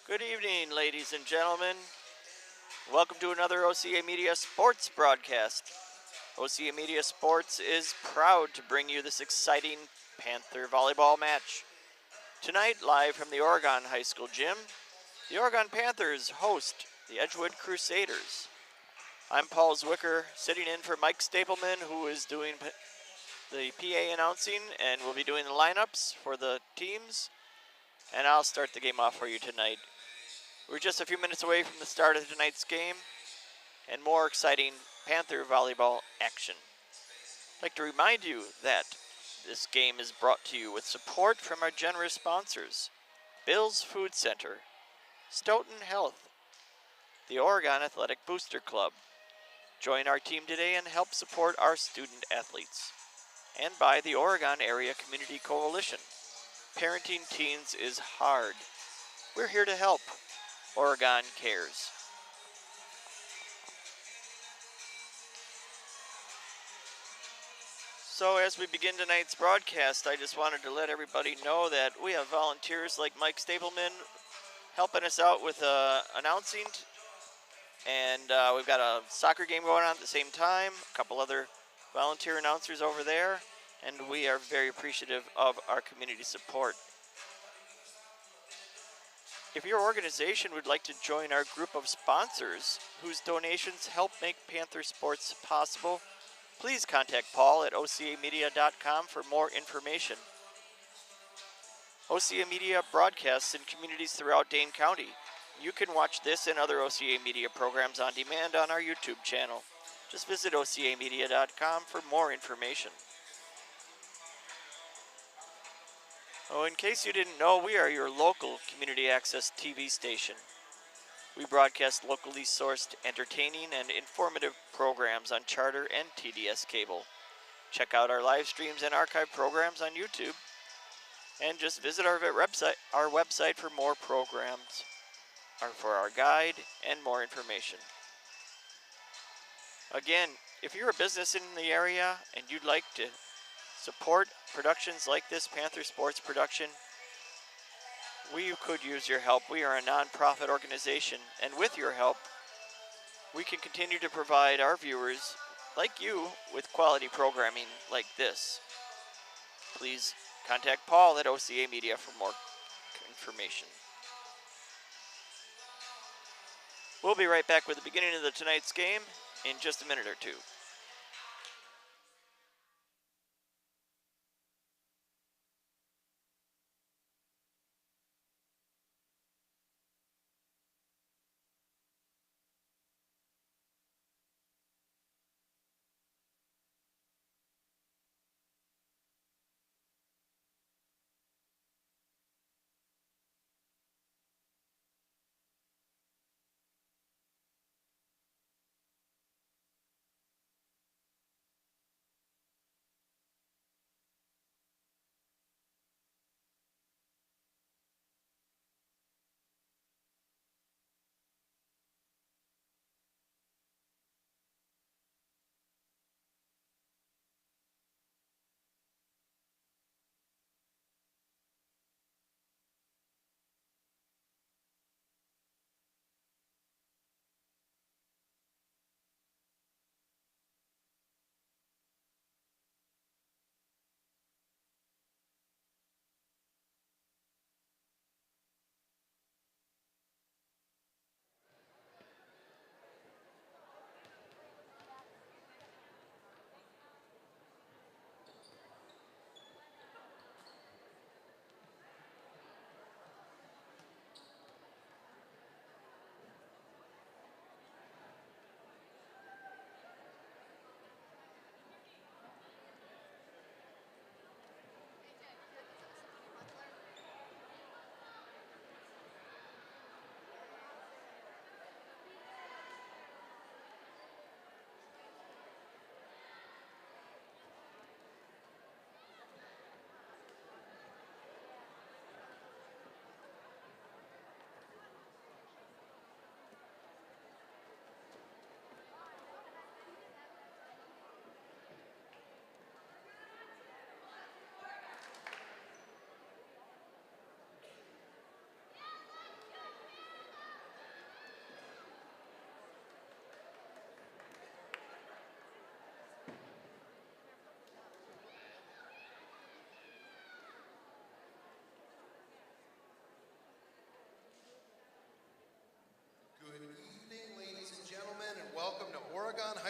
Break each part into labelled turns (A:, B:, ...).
A: Good evening, ladies and gentlemen. Welcome to another OCA Media Sports broadcast. OCA Media Sports is proud to bring you this exciting Panther volleyball match. Tonight, live from the Oregon High School gym, the Oregon Panthers host the Edgewood Crusaders. I'm Paul Zwicker, sitting in for Mike Stapleman, who is doing the PA announcing and will be doing the lineups for the teams. And I'll start the game off for you tonight. We're just a few minutes away from the start of tonight's game and more exciting Panther volleyball action. I'd like to remind you that this game is brought to you with support from our generous sponsors, Bill's Food Center, Stoughton Health, the Oregon Athletic Booster Club. Join our team today and help support our student athletes. And by the Oregon Area Community Coalition. Parenting teens is hard. We're here to help. Oregon cares. So as we begin tonight's broadcast, I just wanted to let everybody know that we have volunteers like Mike Stapleman helping us out with announcing. And we've got a soccer game going on at the same time, a couple other volunteer announcers over there, and we are very appreciative of our community support. If your organization would like to join our group of sponsors whose donations help make Panther sports possible, please contact Paul at ocamedia.com for more information. OCA Media broadcasts in communities throughout Dane County. You can watch this and other OCA Media programs on demand on our YouTube channel. Just visit ocamedia.com for more information. Oh, in case you didn't know, we are your local community access TV station. We broadcast locally sourced, entertaining, and informative programs on Charter and TDS cable. Check out our live streams and archive programs on YouTube. And just visit our website for more programs, or for our guide and more information. Again, if you're a business in the area and you'd like to support productions like this Panther Sports production, we could use your help. We are a non-profit organization, and with your help, we can continue to provide our viewers, like you, with quality programming like this. Please contact Paul at OCA Media for more information. We'll be right back with the beginning of tonight's game in just a minute or two.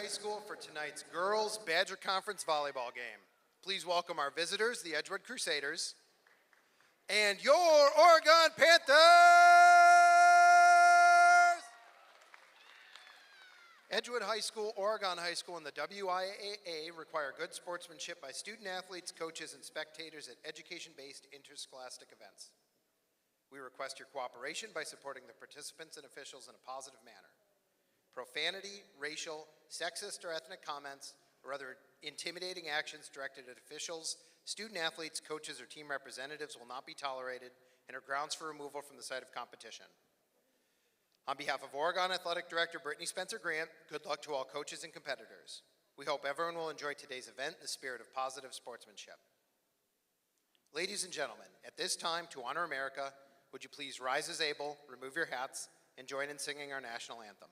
B: High School for tonight's Girls Badger Conference Volleyball game. Please welcome our visitors, the Edgewood Crusaders, and your Oregon Panthers! Edgewood High School, Oregon High School, and the WIAA require good sportsmanship by student athletes, coaches, and spectators at education-based interscholastic events. We request your cooperation by supporting the participants and officials in a positive manner. Profanity, racial, sexist, or ethnic comments, or other intimidating actions directed at officials, student athletes, coaches, or team representatives will not be tolerated and are grounds for removal from the site of competition. On behalf of Oregon Athletic Director Brittany Spencer-Grant, good luck to all coaches and competitors. We hope everyone will enjoy today's event in the spirit of positive sportsmanship. Ladies and gentlemen, at this time, to honor America, would you please rise as able, remove your hats, and join in singing our national anthem.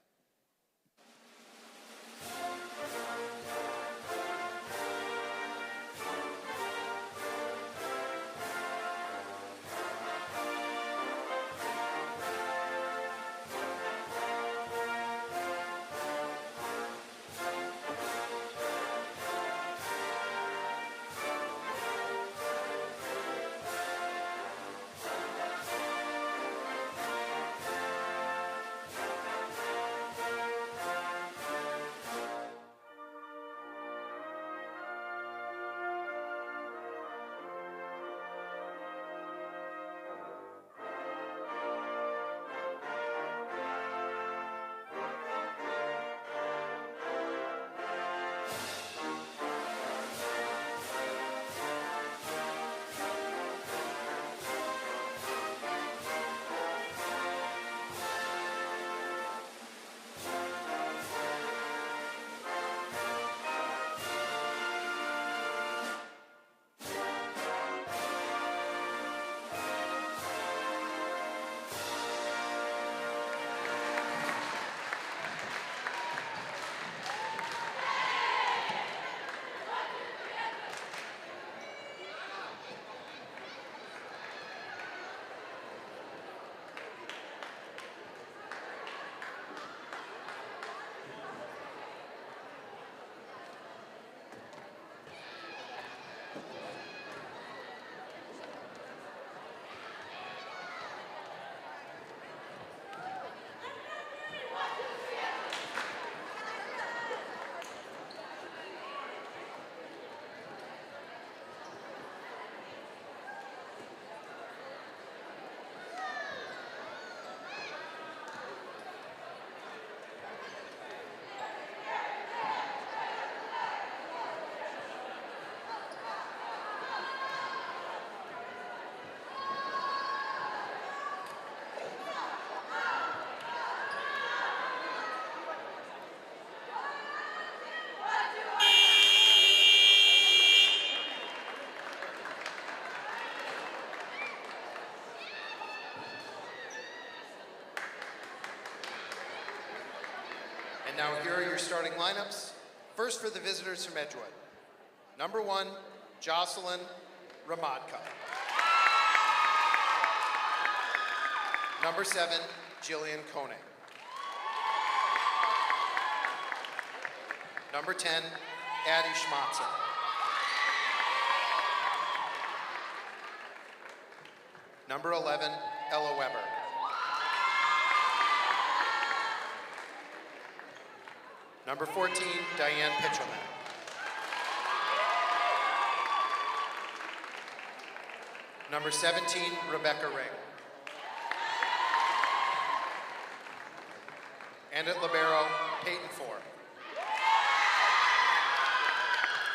B: And now here are your starting lineups. First for the visitors from Edgewood. Number 1, Jocelyn Ramadka. Number 7, Jillian Koenig. Number 10, Addie Schmatzer. Number 11, Ella Weber. Number 14, Diane Pitchelman. Number 17, Rebecca Ring. And at libero, Peyton Ford.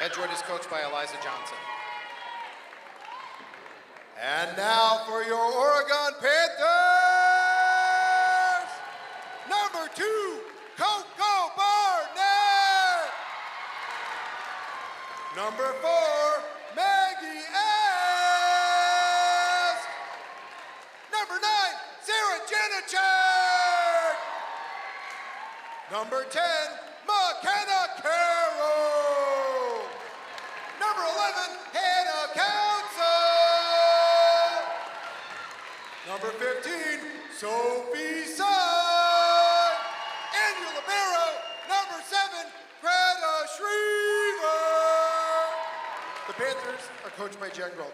B: Edgewood is coached by Eliza Johnson. And now for your Oregon Panthers, number 2, Coco Barnett. Number 4, Maggie S. Number 9, Sarah Janicek. Number 10, McKenna Carroll. Number 11, Hannah Council. Number 15, Sophie Side. And your libero, number 7, Greg Panthers are coached by Jen Grolke.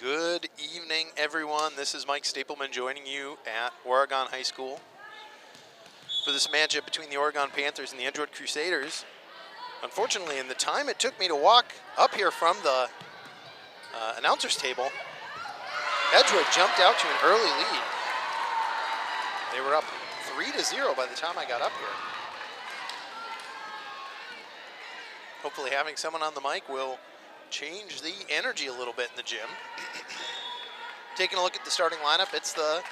C: Good evening, everyone. This is Mike Stapleman joining you at Oregon High School for this matchup between the Oregon Panthers and the Edgewood Crusaders. Unfortunately, in the time it took me to walk up here from the announcer's table, Edgewood jumped out to an early lead. They were up 3-0 by the time I got up here. Hopefully having someone on the mic will change the energy a little bit in the gym. Taking a look at the starting lineup, it's the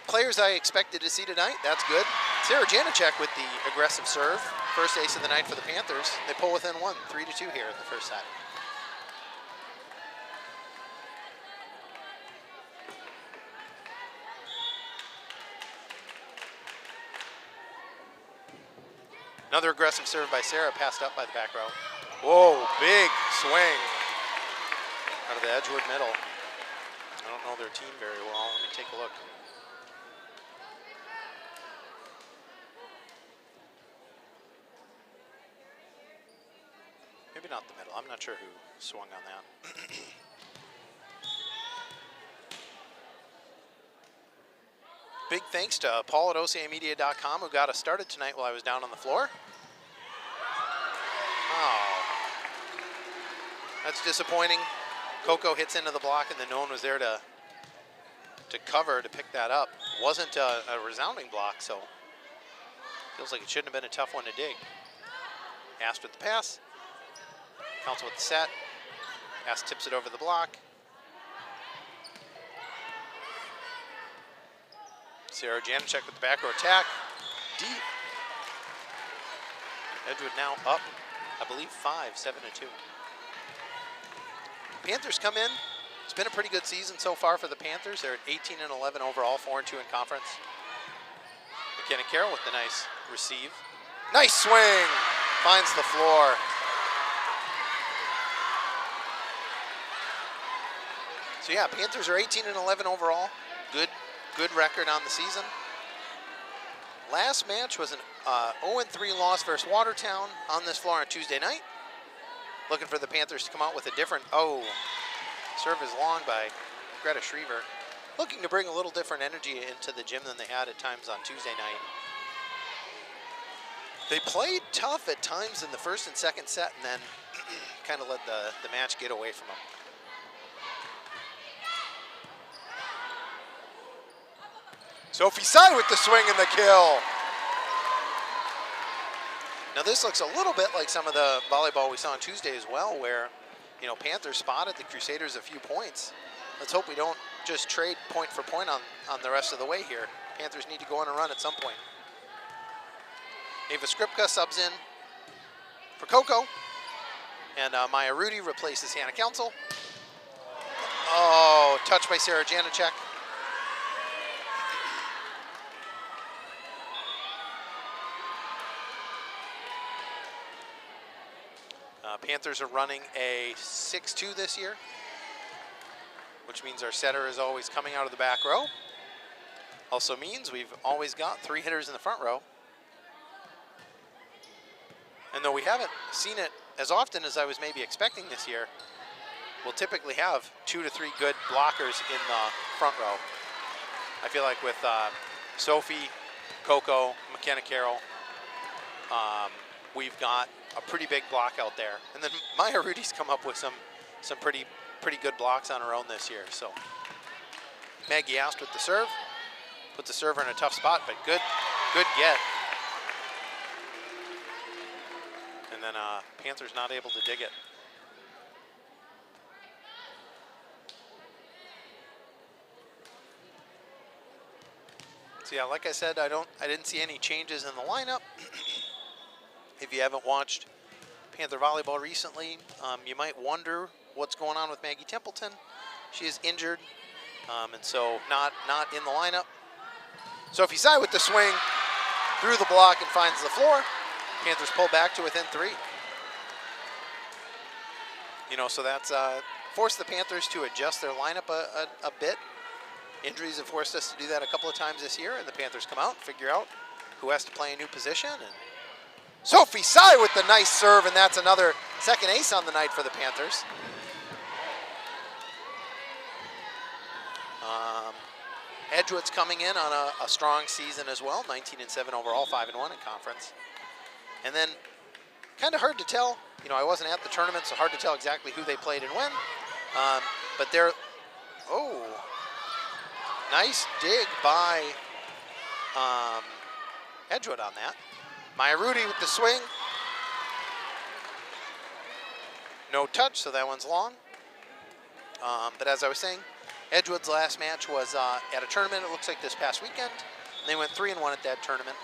C: players I expected to see tonight. That's good. Sarah Janacek with the aggressive serve. First ace of the night for the Panthers. They pull within one, 3-2 here in the first set. Another aggressive serve by Sarah, passed up by the back row. Whoa, big swing out of the Edgewood middle. I don't know their team very well. Let me take a look. Maybe not the middle. I'm not sure who swung on that. Big thanks to Paul at OCAmedia.com who got us started tonight while I was down on the floor. Oh, that's disappointing. Coco hits into the block and then no one was there to cover to pick that up. Wasn't a resounding block, so feels like it shouldn't have been a tough one to dig. Ast with the pass. Council with the set. Ast tips it over the block. Sarah Janacek with the back row attack. Deep. Edgewood now up, I believe, 7-2. Panthers come in. It's been a pretty good season so far for the Panthers. They're at 18-11 overall, 4-2 in conference. McKenna Carroll with the nice receive. Nice swing. Finds the floor. So yeah, Panthers are 18-11 overall. Good record on the season. Last match was an 0-3 loss versus Watertown on this floor on Tuesday night. Looking for the Panthers to come out with a different, serve is long by Greta Schriever. Looking to bring a little different energy into the gym than they had at times on Tuesday night. They played tough at times in the first and second set and then kind of let the match get away from them. Sophie Tsai with the swing and the kill. Now this looks a little bit like some of the volleyball we saw on Tuesday as well, where, you know, Panthers spotted the Crusaders a few points. Let's hope we don't just trade point for point on the rest of the way here. Panthers need to go on a run at some point. Ava Skripka subs in for Coco. And Maya Rudy replaces Hannah Council. Oh, touch by Sarah Janacek. Panthers are running a 6-2 this year, which means our setter is always coming out of the back row. Also means we've always got 3 hitters in the front row. And though we haven't seen it as often as I was maybe expecting this year, we'll typically have 2 to 3 good blockers in the front row. I feel like with Sophie, Coco, McKenna Carroll, we've got a pretty big block out there. And then Maya Rudy's come up with some pretty good blocks on her own this year. So Maggie Ast with the serve. Put the server in a tough spot, but good get. And then Panthers not able to dig it. So yeah, like I said, I didn't see any changes in the lineup. If you haven't watched Panther volleyball recently, you might wonder what's going on with Maggie Templeton. She is injured, and so not in the lineup. Sophie Tsai with the swing through the block and finds the floor. Panthers pull back to within 3. You know, so that's forced the Panthers to adjust their lineup a bit. Injuries have forced us to do that a couple of times this year, and the Panthers come out and figure out who has to play a new position. And Sophie Tsai with the nice serve, and that's another second ace on the night for the Panthers. Edgewood's coming in on a strong season as well, 19-7 overall, 5-1 in conference. And then kind of hard to tell. You know, I wasn't at the tournament, so hard to tell exactly who they played and when. But they're, nice dig by Edgewood on that. Maya Rudy with the swing. No touch, so that one's long. But as I was saying, Edgewood's last match was at a tournament, it looks like this past weekend. And they went 3-1 at that tournament.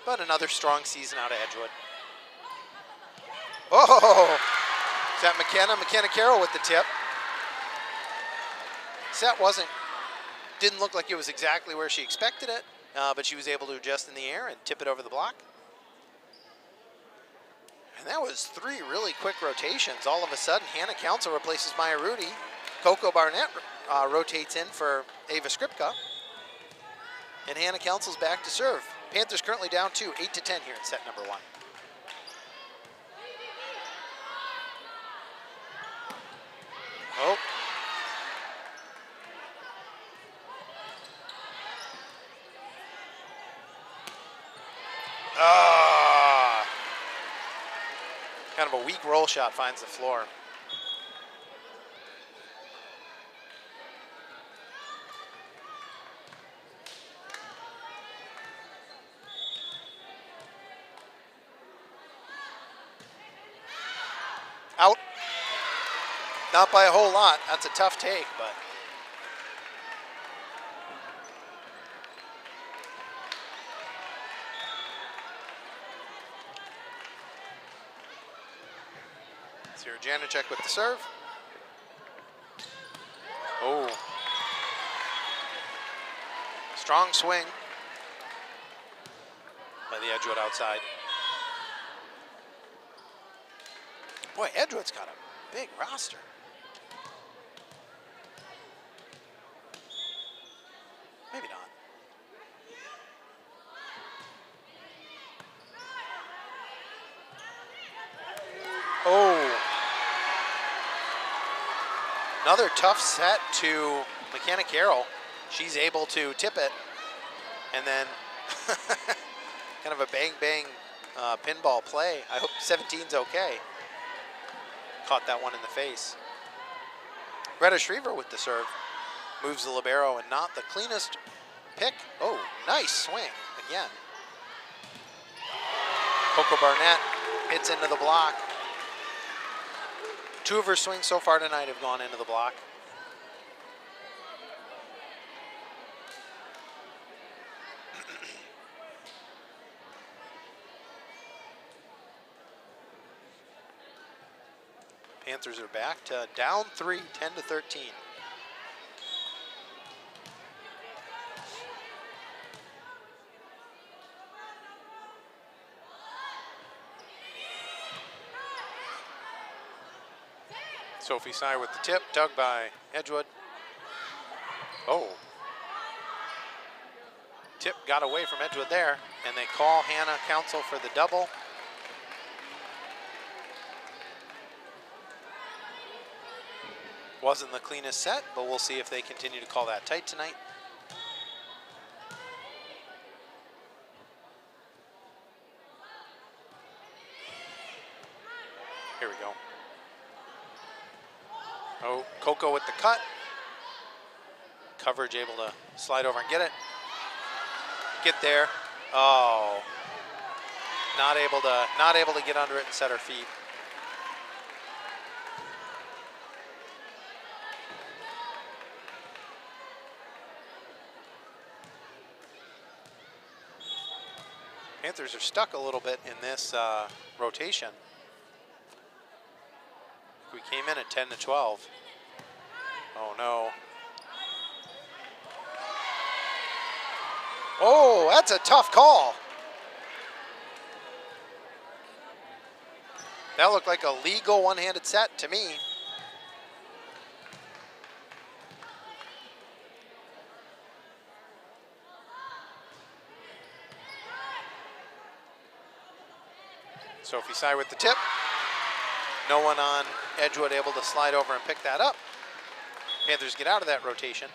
C: But another strong season out of Edgewood. Oh, is that McKenna Carroll with the tip. Set didn't look like it was exactly where she expected it, but she was able to adjust in the air and tip it over the block. And that was 3 really quick rotations. All of a sudden, Hannah Council replaces Maya Rudy. Coco Barnett rotates in for Ava Skripka. And Hannah Council's back to serve. Panthers currently down 2, 8-10 here in set number 1. Oh. Kind of a weak roll shot finds the floor. Out. Not by a whole lot. That's a tough take, but. Sarah Janacek with the serve. Oh. Strong swing by the Edgewood outside. Boy, Edgewood's got a big roster. Maybe not. Oh. Another tough set to McKenna Carroll. She's able to tip it. And then kind of a bang-bang pinball play. I hope 17's okay. Caught that one in the face. Greta Shriver with the serve. Moves the libero and not the cleanest pick. Oh, nice swing again. Coco Barnett hits into the block. 2 of her swings so far tonight have gone into the block. Panthers are back to down 3, 10-13. Sophie Sy with the tip, dug by Edgewood. Oh. Tip got away from Edgewood there, and they call Hannah Council for the double. Wasn't the cleanest set, but we'll see if they continue to call that tight tonight. Here we go. Oh, Coco with the cut. Coverage able to slide over and get it. Get there. Oh. Not able to get under it and set her feet. Panthers are stuck a little bit in this rotation. We came in at 10-12. Oh no. Oh, that's a tough call. That looked like a legal one-handed set to me. Sophie Sy with the tip. No one on Edgewood able to slide over and pick that up. Panthers get out of that rotation.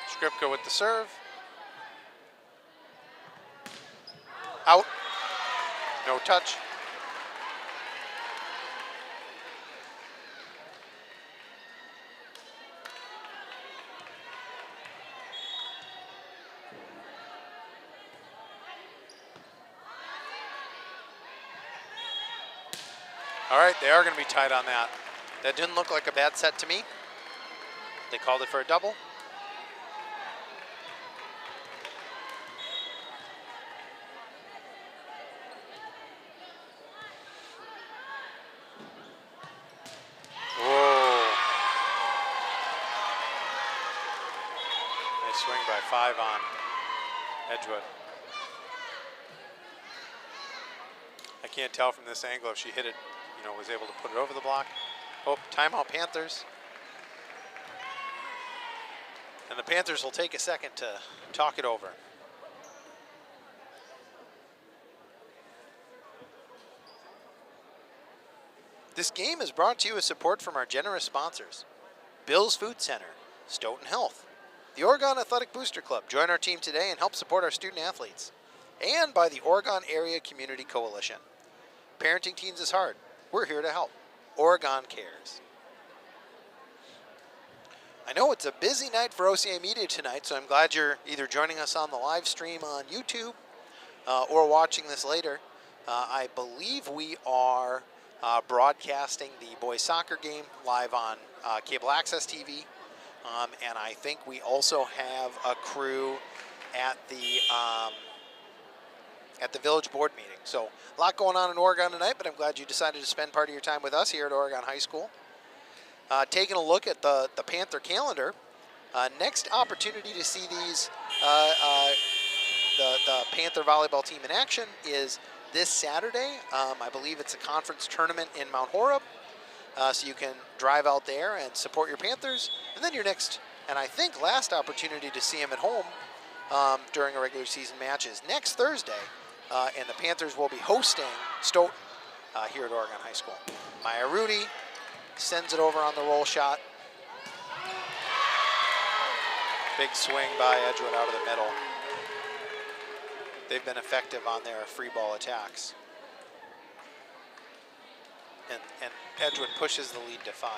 C: Skripka with the serve. Out. No touch. All right, they are going to be tight on that. That didn't look like a bad set to me. They called it for a double. Whoa. Nice swing by 5 on Edgewood. I can't tell from this angle if she hit it, was able to put it over the block. Oh, timeout Panthers. And the Panthers will take a second to talk it over. This game is brought to you with support from our generous sponsors. Bill's Food Center, Stoughton Health, the Oregon Athletic Booster Club. Join our team today and help support our student athletes. And by the Oregon Area Community Coalition. Parenting teens is hard. We're here to help. Oregon cares. I know it's a busy night for OCA Media tonight, so I'm glad you're either joining us on the live stream on YouTube or watching this later. I believe we are broadcasting the boys soccer game live on cable access TV. And I think we also have a crew at the village board meeting. So a lot going on in Oregon tonight, but I'm glad you decided to spend part of your time with us here at Oregon High School. Taking a look at the Panther calendar, next opportunity to see these the Panther volleyball team in action is this Saturday. I believe it's a conference tournament in Mount Horeb, so you can drive out there and support your Panthers. And then your next, and I think last opportunity to see them at home during a regular season match is next Thursday, and the Panthers will be hosting Stoughton here at Oregon High School. Maya Rudy sends it over on the roll shot. Big swing by Edgewood out of the middle. They've been effective on their free ball attacks. And Edgewood pushes the lead to 5.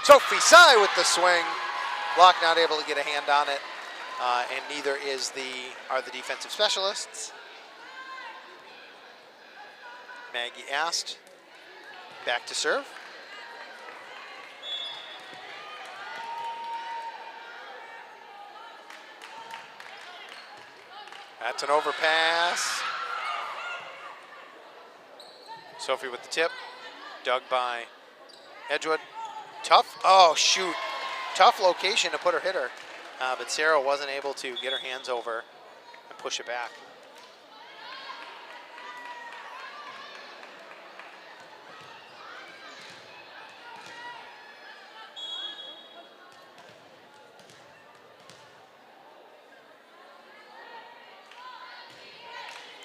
C: Sophie Sy with the swing. Block not able to get a hand on it. And neither are the defensive specialists. Maggie Ast back to serve. That's an overpass. Sophie with the tip. Dug by Edgewood. Tough. Oh, shoot. Tough location to put her hitter. But Sarah wasn't able to get her hands over and push it back.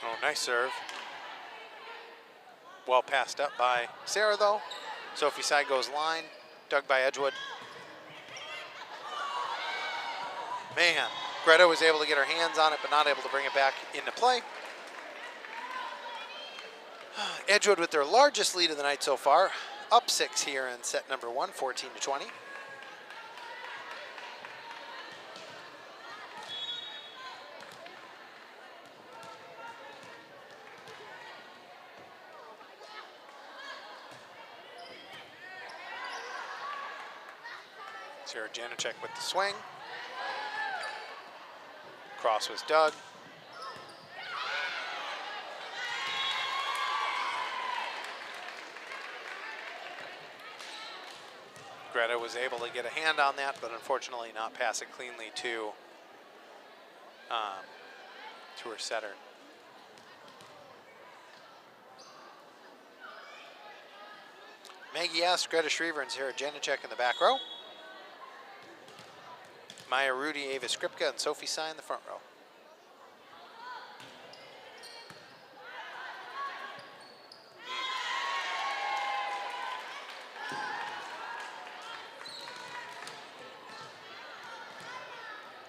C: Oh, nice serve. Well passed up by Sarah, though. Sophie side goes line. Dug by Edgewood. Man, Greta was able to get her hands on it, but not able to bring it back into play. Edgewood with their largest lead of the night so far. Up 6 here in set number 1, 14-20. Sarah Janacek with the swing. Cross was dug. Greta was able to get a hand on that, but unfortunately not pass it cleanly to her setter. Maggie Ast, Greta Schriever, and Sarah Janacek in the back row. Maya Rudy, Ava Skripka, and Sophie Sy in the front row.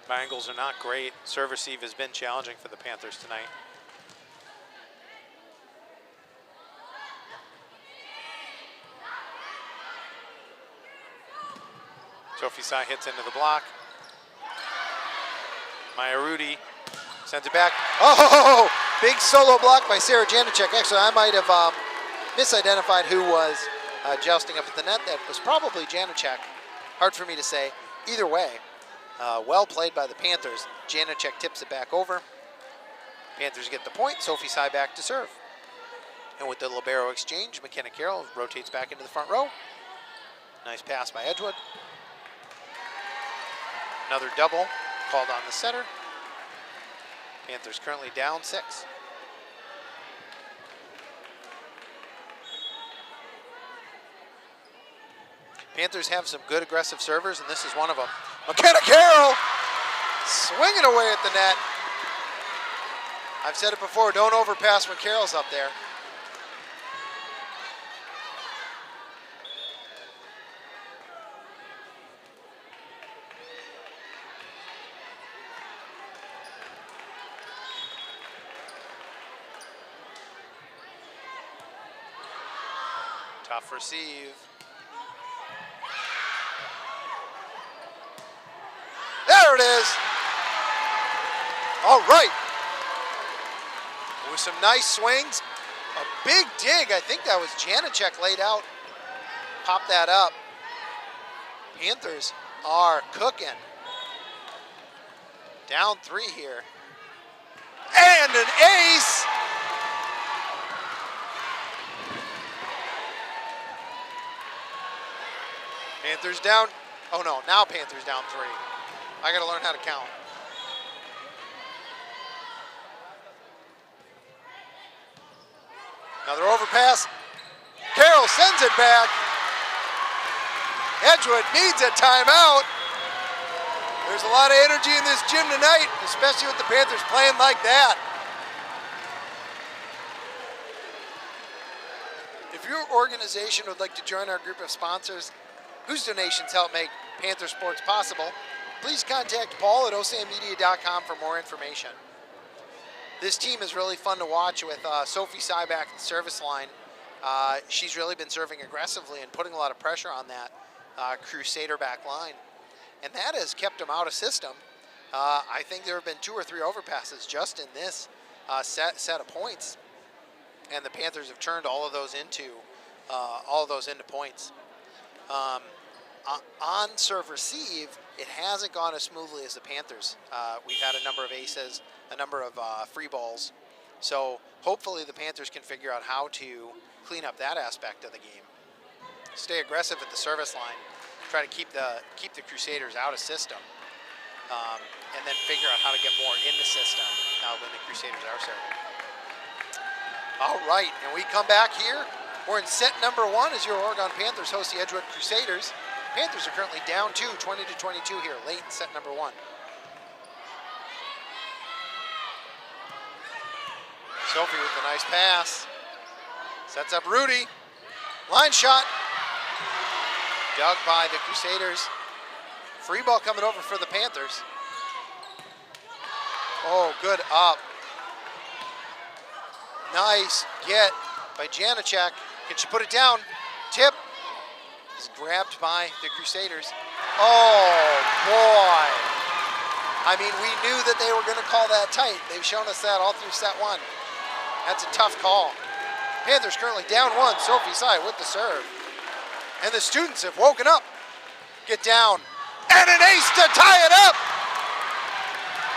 C: My angles are not great. Serve receive has been challenging for the Panthers tonight. Sophie Sy hits into the block. Maya Rudy sends it back. Oh, big solo block by Sarah Janacek. Actually, I might have misidentified who was jousting up at the net. That was probably Janacek. Hard for me to say. Either way, well played by the Panthers. Janacek tips it back over. Panthers get the point. Sophie Sy back to serve. And with the libero exchange, McKenna Carroll rotates back into the front row. Nice pass by Edgewood. Another double called on the setter. Panthers currently down 6. Panthers have some good aggressive servers, and this is one of them. McKenna Carroll swinging away at the net. I've said it before, don't overpass when Carroll's up there. Tough receive. There it is. All right. With some nice swings. A big dig. I think that was Janacek laid out. Pop that up. Panthers are cooking. Down 3 here. And an ace. Panthers down. Oh no, now Panthers down 3. I gotta learn how to count. Another overpass. Carroll sends it back. Edgewood needs a timeout. There's a lot of energy in this gym tonight, especially with the Panthers playing like that. If your organization would like to join our group of sponsors whose donations help make Panther sports possible, please contact Paul at osamedia.com for more information. This team is really fun to watch with Sophie Sy back at the service line. She's really been serving aggressively and putting a lot of pressure on that Crusader back line. And that has kept them out of system. I think there have been 2 or 3 overpasses just in this set of points. and the Panthers have turned all of those into points. On serve receive, it hasn't gone as smoothly as the Panthers. We've had a number of aces, a number of free balls. So hopefully the Panthers can figure out how to clean up that aspect of the game. Stay aggressive at the service line, try to keep the Crusaders out of system, and then figure out how to get more in the system when the Crusaders are serving. All right, and we come back here. We're in set number 1 as your Oregon Panthers host the Edgewood Crusaders. Panthers are currently down 20-22 here, late in set number 1. Sophie with a nice pass. Sets up Rudy. Line shot. Dug by the Crusaders. Free ball coming over for the Panthers. Oh, good up. Nice get by Janacek. Can she put it down? Tip. It's grabbed by the Crusaders. Oh, boy. I mean, we knew that they were going to call that tight. They've shown us that all through set 1. That's a tough call. Panthers currently down 1. Sophie Tsai with the serve. And the students have woken up. Get down. And an ace to tie it up.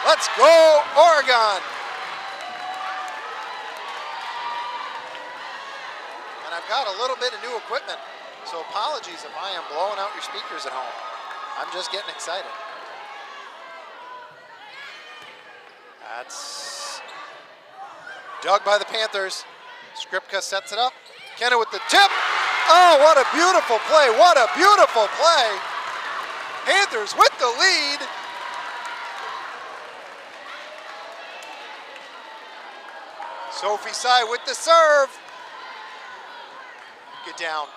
C: Let's go, Oregon. And I've got a little bit of new equipment, so apologies if I am blowing out your speakers at home. I'm just getting excited. That's dug by the Panthers. Skripka sets it up. Kenna with the tip. Oh, what a beautiful play. What a beautiful play. Panthers with the lead. Sophie Tsai with the serve. Get down.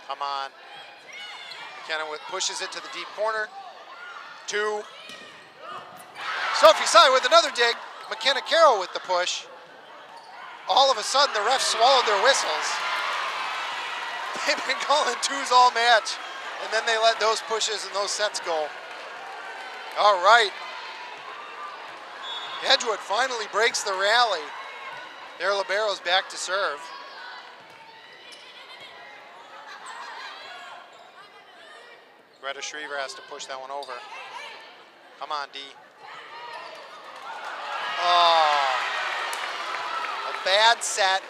C: Come on. McKenna pushes it to the deep corner. 2. Sophie Tsai with another dig. McKenna Carroll with the push. All of a sudden, the refs swallowed their whistles. They've been calling 2s all match, and then they let those pushes and those sets go. All right. Edgewood finally breaks the rally. Their libero's back to serve. Greta Shriver has to push that one over. Come on, D. Oh, a bad set,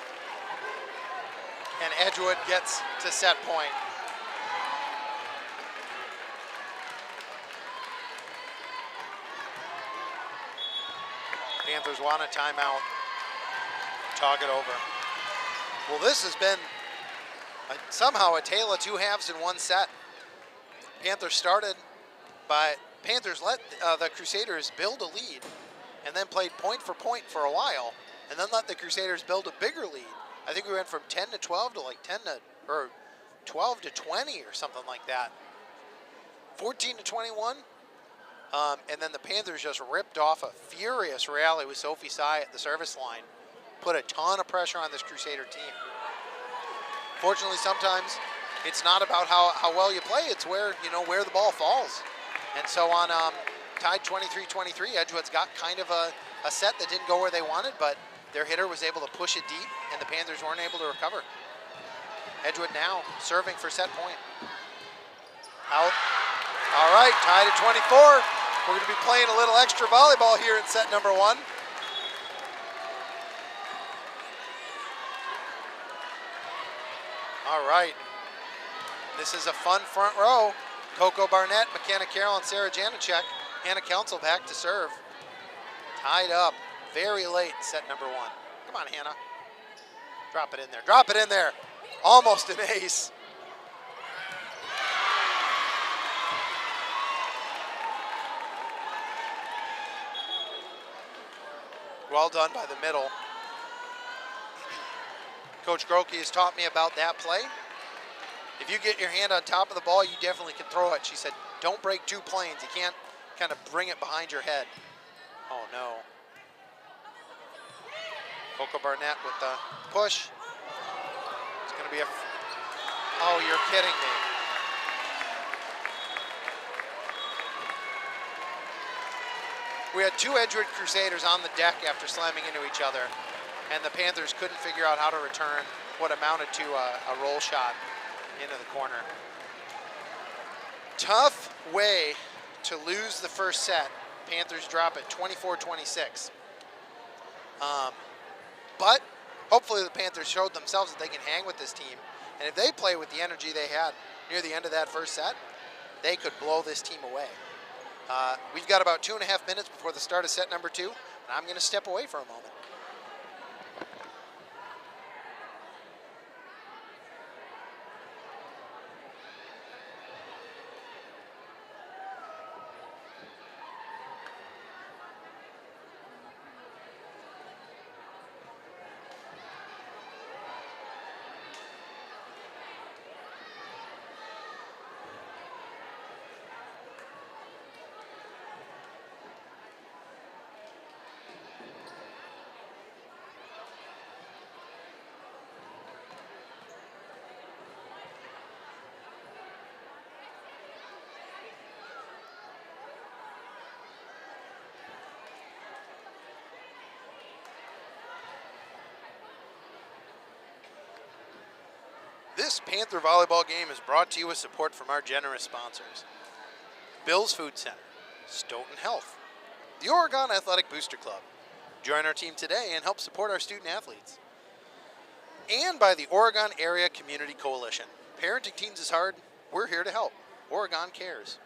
C: and Edgewood gets to set point. Panthers want a timeout. Talk it over. Well, this has been somehow a tale of 2 halves in one set. Panthers started by Panthers let the Crusaders build a lead, and then played point for a while, and then let the Crusaders build a bigger lead. I think we went from 10 to 12 to like 12 to 20 or something like that. 14 to 21. And then the Panthers just ripped off a furious rally with Sophie Tsai at the service line. Put a ton of pressure on this Crusader team. Fortunately, sometimes it's not about how well you play, it's where the ball falls. And so on tied 23-23, Edgewood's got kind of a set that didn't go where they wanted, but their hitter was able to push it deep, and the Panthers weren't able to recover. Edgewood now serving for set point. Out. All right, tied at 24. We're going to be playing a little extra volleyball here in set number 1. All right. This is a fun front row. Coco Barnett, McKenna Carroll, and Sarah Janacek. Hannah Council back to serve. Tied up very late in set number 1. Come on, Hannah. Drop it in there. Drop it in there. Almost an ace. Well done by the middle. Coach Grokey has taught me about that play. If you get your hand on top of the ball, you definitely can throw it. She said, don't break 2 planes. You can't kind of bring it behind your head. Oh, no. Coco Barnett with the push. It's going to be a... Oh, you're kidding me. We had two Edgewood Crusaders on the deck after slamming into each other, and the Panthers couldn't figure out how to return what amounted to a roll shot into the corner. Tough way to lose the first set. Panthers drop it 24-26. But hopefully the Panthers showed themselves that they can hang with this team. And if they play with the energy they had near the end of that first set, they could blow this team away. We've got about 2.5 minutes before the start of set number 2, and I'm going to step away for a moment. This Panther volleyball game is brought to you with support from our generous sponsors. Bill's Food Center, Stoughton Health, the Oregon Athletic Booster Club. Join our team today and help support our student athletes. And by the Oregon Area Community Coalition. Parenting teens is hard. We're here to help. Oregon cares.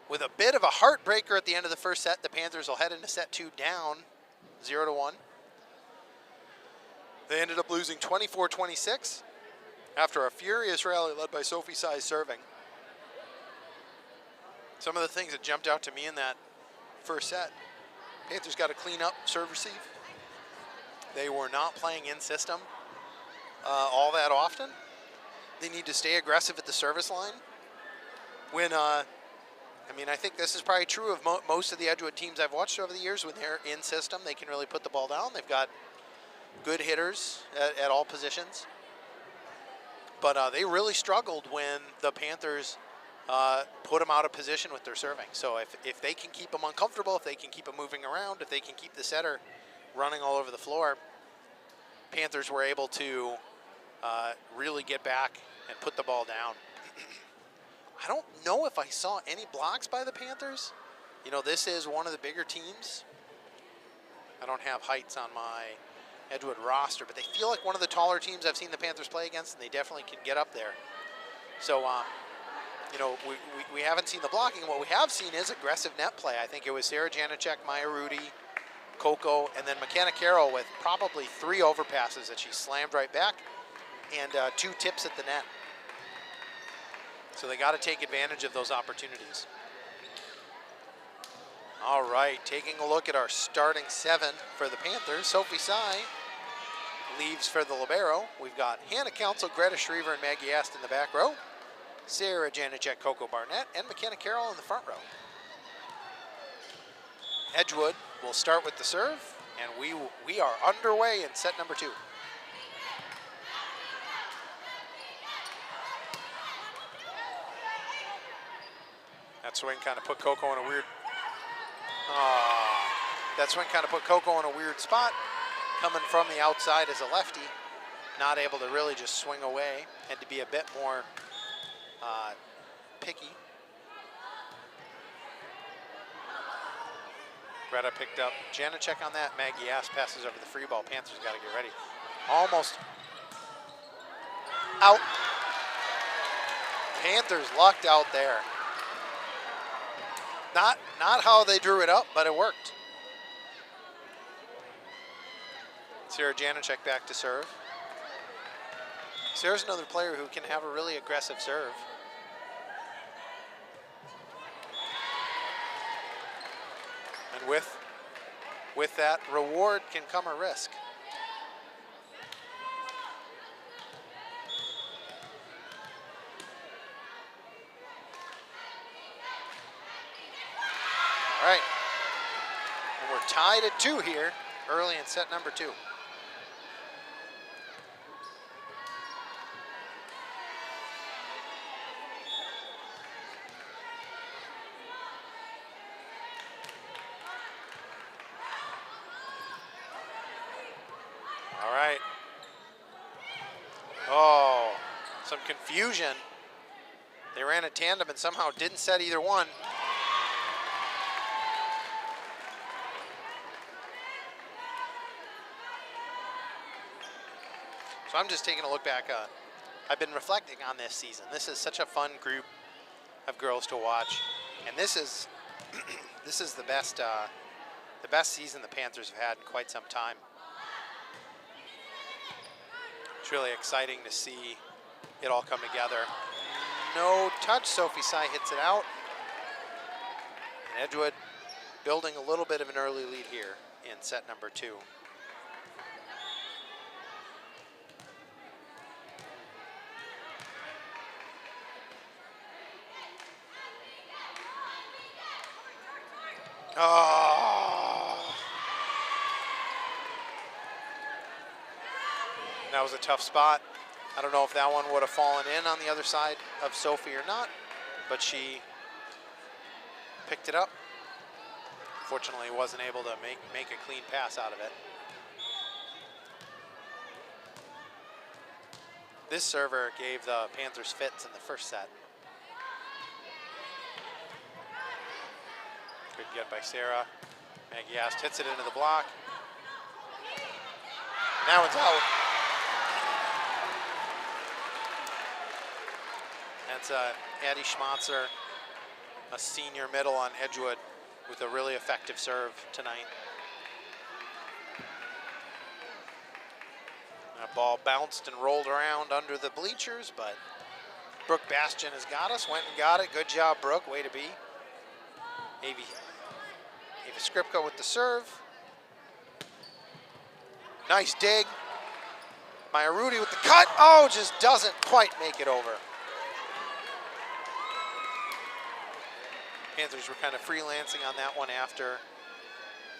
C: With a bit of a heartbreaker at the end of the first set, the Panthers will head into set 2 down 0-1. They ended up losing 24-26 after a furious rally led by Sophie Tsai serving. Some of the things that jumped out to me in that first set, Panthers got to clean up serve receive. They were not playing in system all that often. They need to stay aggressive at the service line. When, I think this is probably true of most of the Edgewood teams I've watched over the years. When they're in system, they can really put the ball down. They've got good hitters at all positions. But they really struggled when the Panthers put them out of position with their serving. So if they can keep them uncomfortable, if they can keep them moving around, if they can keep the setter running all over the floor, Panthers were able to really get back and put the ball down. I don't know if I saw any blocks by the Panthers. You know, this is one of the bigger teams. I don't have heights on my Edgewood roster, but they feel like one of the taller teams I've seen the Panthers play against, and they definitely can get up there. So, we haven't seen the blocking. What we have seen is aggressive net play. I think it was Sarah Janacek, Maya Rudy, Coco, and then McKenna Carroll with probably 3 overpasses that she slammed right back and 2 tips at the net. So they got to take advantage of those opportunities. All right, taking a look at our starting 7 for the Panthers. Sophie Tsai leaves for the libero. We've got Hannah Council, Greta Schriever, and Maggie Ast in the back row. Sarah Janacek, Coco Barnett, and McKenna Carroll in the front row. Edgewood will start with the serve, and we are underway in set number 2. That swing kind of put Coco in a weird... that swing kind of put Coco in a weird spot, coming from the outside as a lefty, not able to really just swing away, had to be a bit more picky. Greta picked up Janacek on that. Maggie Ast passes over the free ball. Panthers got to get ready. Almost out. Panthers lucked out there. Not how they drew it up, but it worked. Sarah Janacek back to serve. Sarah's another player who can have a really aggressive serve. And with that reward can come a risk. All right. And we're tied at 2 here early in set number 2. confusion. They ran a tandem and somehow didn't set either one. So I'm just taking a look back. I've been reflecting on this season. This is such a fun group of girls to watch, and this is this is the best season the Panthers have had in quite some time. It's really exciting to see it all come together. No touch. Sophie Sy hits it out, and Edgewood building a little bit of an early lead here in set number 2. Oh. That was a tough spot. I don't know if that one would have fallen in on the other side of Sophie or not, but she picked it up. Fortunately, wasn't able to make a clean pass out of it. This server gave the Panthers fits in the first set. Good get by Sarah. Maggie Ast hits it into the block. Now it's out. That's Addie Schmatzer, a senior middle on Edgewood, with a really effective serve tonight. That ball bounced and rolled around under the bleachers, but Brooke Bastian has got us, went and got it. Good job, Brooke, way to be. Ava Skripka with the serve. Nice dig. Maya Rudy with the cut. Oh, just doesn't quite make it over. Panthers were kind of freelancing on that one after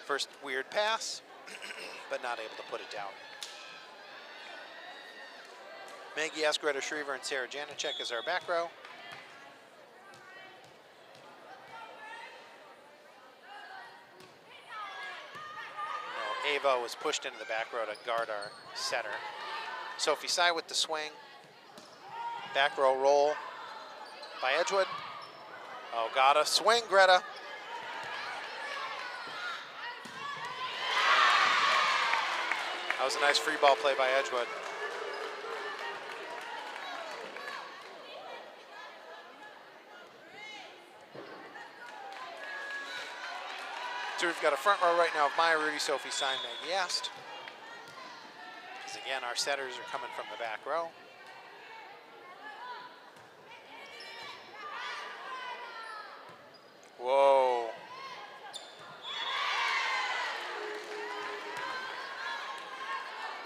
C: first weird pass, but not able to put it down. Maggie Ast, Greta Shriver, and Sarah Janicek is our back row. Ava was pushed into the back row to guard our setter. Sophie Sy with the swing. Back row roll by Edgewood. Oh, got a swing, Greta. That was a nice free ball play by Edgewood. So we've got a front row right now of Maya Rudy, Sophie Sy, Maggie Ast. Because again, our setters are coming from the back row. Whoa.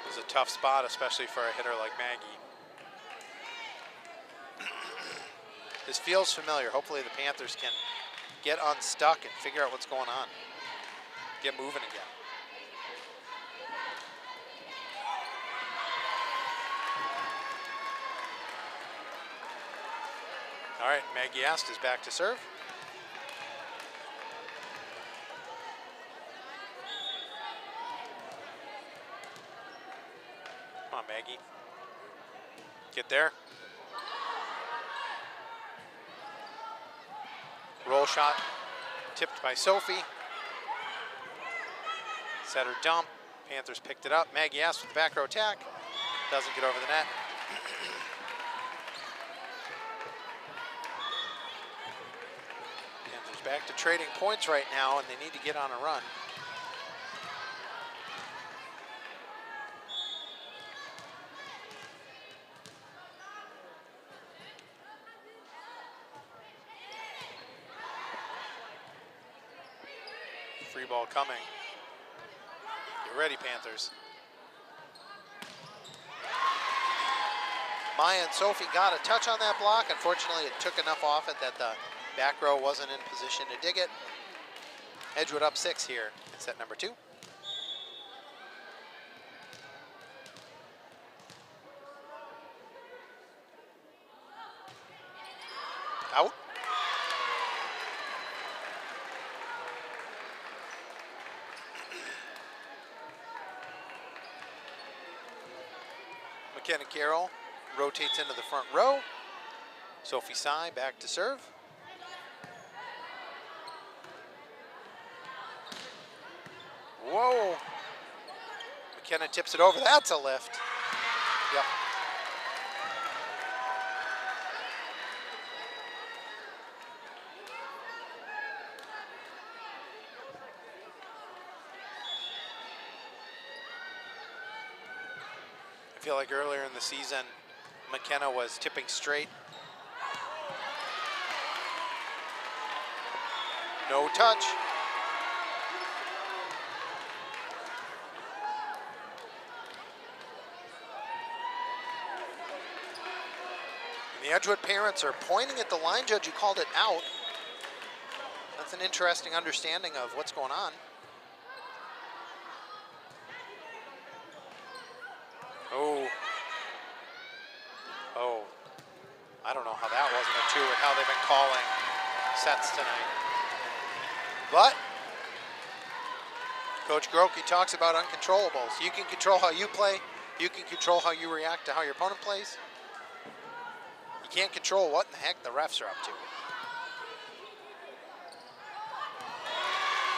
C: It was a tough spot, especially for a hitter like Maggie. This feels familiar. Hopefully the Panthers can get unstuck and figure out what's going on. Get moving again. All right, Maggie Ast is back to serve. Come on, Maggie. Get there. Roll shot tipped by Sophie. Setter dump. Panthers picked it up. Maggie Ast with the back row attack. Doesn't get over the net. Panthers back to trading points right now, and they need to get on a run. Free ball coming. Get ready, Panthers. Maya and Sophie got a touch on that block. Unfortunately, it took enough off it that the back row wasn't in position to dig it. Edgewood up 6 here in set number 2. Out. McKenna Carroll rotates into the front row. Sophie Tsai back to serve. Whoa. McKenna tips it over. That's a lift. Yep. I feel like earlier in the season, McKenna was tipping straight. No touch. And the Edgewood parents are pointing at the line judge who called it out. That's an interesting understanding of what's going on. Oh. Oh. I don't know how that wasn't a two with how they've been calling sets tonight. But Coach Grokey talks about uncontrollables. You can control how you play. You can control how you react to how your opponent plays. You can't control what in the heck the refs are up to.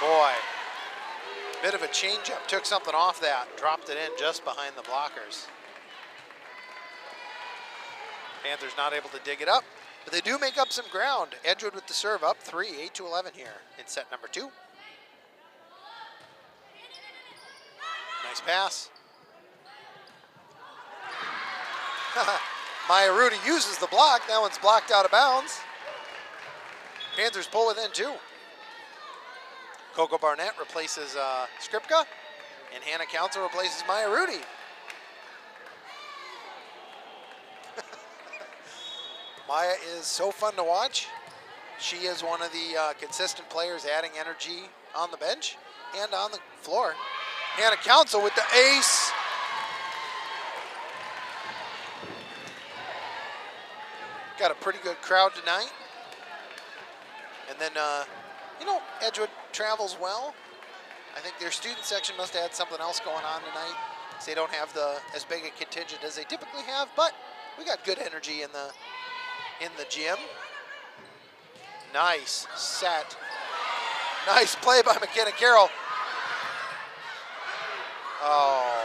C: Boy, bit of a changeup. Took something off that. Dropped it in just behind the blockers. Panthers not able to dig it up, but they do make up some ground. Edgewood with the serve up 3, 8-11 here in set number 2. Nice pass. Maya Rudy uses the block. That one's blocked out of bounds. Panthers pull within 2. Coco Barnett replaces Skripka, and Hannah Council replaces Maya Rudy. Maya is so fun to watch. She is one of the consistent players adding energy on the bench and on the floor. Hannah Council with the ace. Got a pretty good crowd tonight. And then, you know, Edgewood travels well. I think their student section must have had something else going on tonight. So they don't have as big a contingent as they typically have, but we got good energy in the gym. Nice set. Nice play by McKenna Carroll. Oh.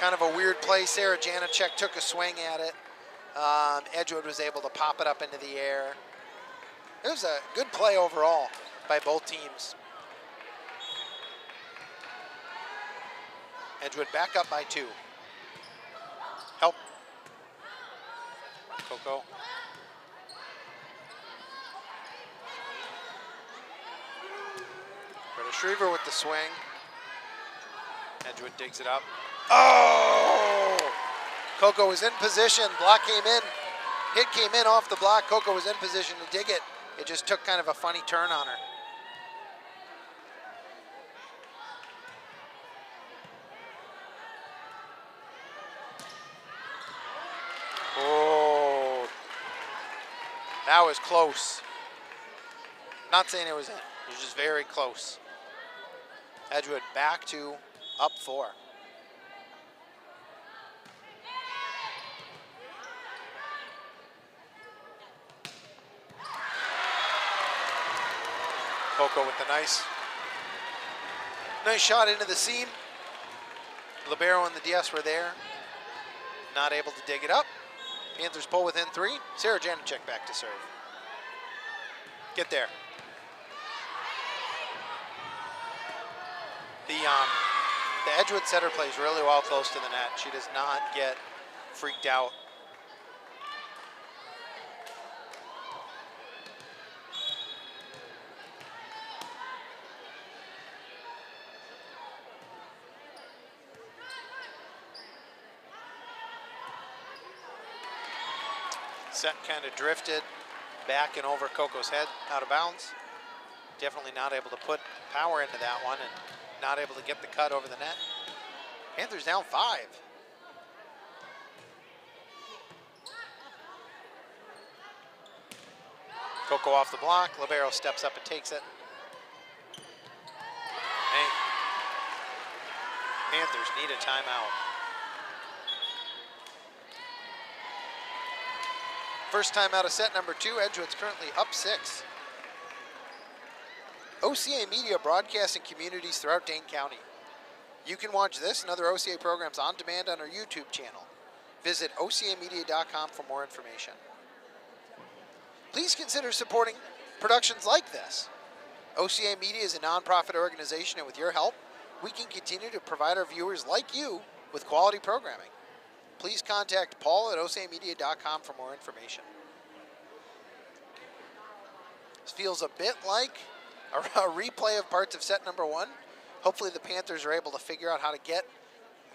C: Kind of a weird play. Sarah Janacek took a swing at it. Edgewood was able to pop it up into the air. It was a good play overall by both teams. Edgewood back up by 2. Help. Coco. Greta Shriver with the swing. Edgewood digs it up. Oh! Coco was in position. Block came in. Hit came in off the block. Coco was in position to dig it. It just took kind of a funny turn on her. Oh, that was close. Not saying it was in. It was just very close. Edgewood back to up 4. Coco with the nice shot into the seam. Libero and the DS were there. Not able to dig it up. Panthers pull within 3. Sarah Janacek back to serve. Get there. The Edgewood setter plays really well close to the net. She does not get freaked out. Set kind of drifted back and over Coco's head, out of bounds. Definitely not able to put power into that one and not able to get the cut over the net. Panthers down 5. Coco off the block. Libero steps up and takes it. Hey. Panthers need a timeout. First time out of set number 2, Edgewood's currently up 6. OCA Media broadcasting communities throughout Dane County. You can watch this and other OCA programs on demand on our YouTube channel. Visit ocamedia.com for more information. Please consider supporting productions like this. OCA Media is a nonprofit organization, and with your help, we can continue to provide our viewers like you with quality programming. Please contact Paul at ocamedia.com for more information. This feels a bit like a replay of parts of set number 1. Hopefully the Panthers are able to figure out how to get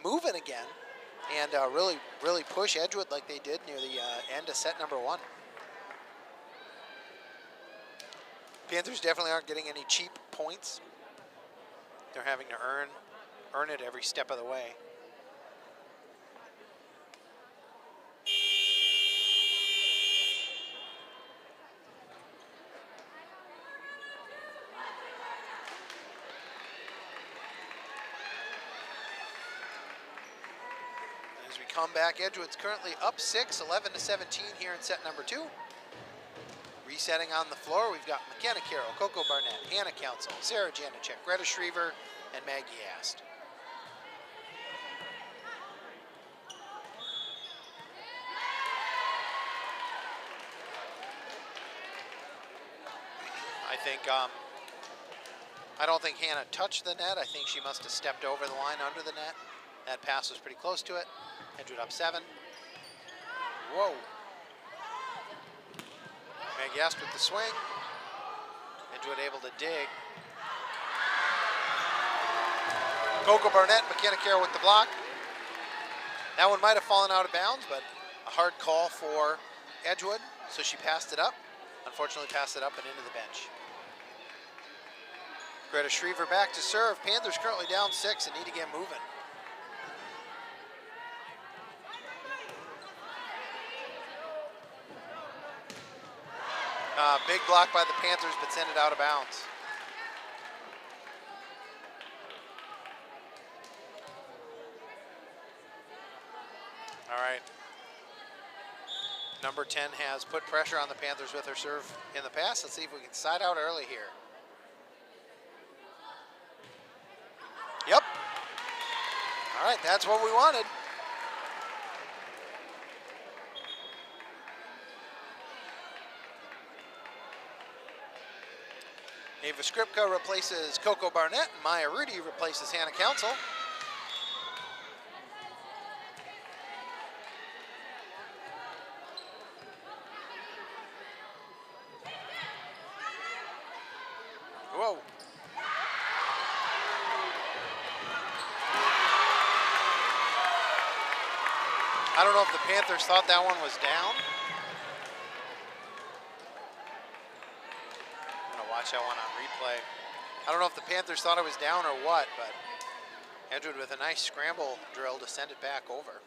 C: moving again and really push Edgewood like they did near the end of set number 1. Panthers definitely aren't getting any cheap points. They're having to earn it every step of the way. As we come back, Edgewood's currently up 6, 11-17 here in set number 2. Resetting on the floor, we've got McKenna Carroll, Coco Barnett, Hannah Council, Sarah Janicek, Greta Schriever, and Maggie Ast. I don't think Hannah touched the net. I think she must have stepped over the line under the net. That pass was pretty close to it. Edgewood up 7. Whoa. Maggie Ast with the swing. Edgewood able to dig. Coco Barnett, McKenna Carroll with the block. That one might have fallen out of bounds, but a hard call for Edgewood, so she passed it up. Unfortunately, passed it up and into the bench. Greta Schriever back to serve. Panthers currently down 6 and need to get moving. Big block by the Panthers, but sent it out of bounds. All right. Number 10 has put pressure on the Panthers with her serve in the pass. Let's see if we can side out early here. Yep. All right, that's what we wanted. Ava Skripka replaces Coco Barnett, and Maya Rudy replaces Hannah Council. Whoa. I don't know if the Panthers thought that one was down. Watch that one on replay. I don't know if the Panthers thought it was down or what, but Edgewood with a nice scramble drill to send it back over.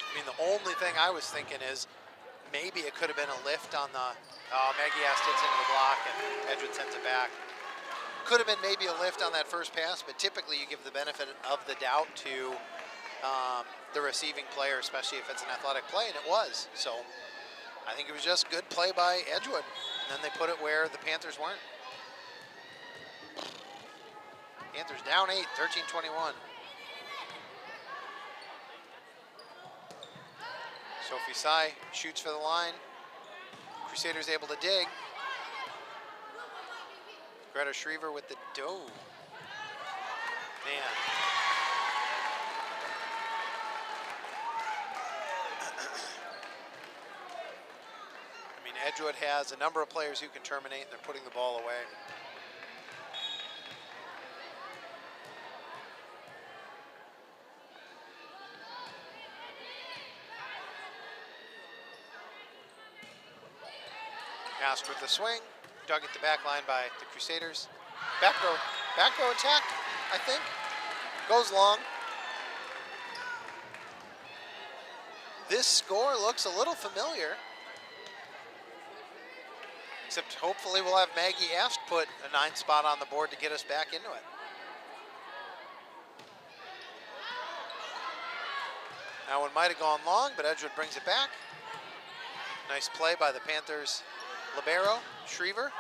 C: I mean, the only thing I was thinking is maybe it could have been a lift on the, Maggie Ast hits into the block and Edgewood sends it back. Could have been maybe a lift on that first pass, but typically you give the benefit of the doubt to the receiving player, especially if it's an athletic play, and it was. So I think it was just good play by Edgewood, and then they put it where the Panthers weren't. Panthers down 8, 13-21. Sophie Sy shoots for the line. Crusaders able to dig. Greta Schriever with the dough. Man. I mean, Edgewood has a number of players who can terminate, and they're putting the ball away. Ast with the swing. Dug at the back line by the Crusaders. Back row attack, I think. Goes long. This score looks a little familiar. Except hopefully we'll have Maggie Ast put a 9 spot on the board to get us back into it. That one might have gone long, but Edgewood brings it back. Nice play by the Panthers libero, Schriever.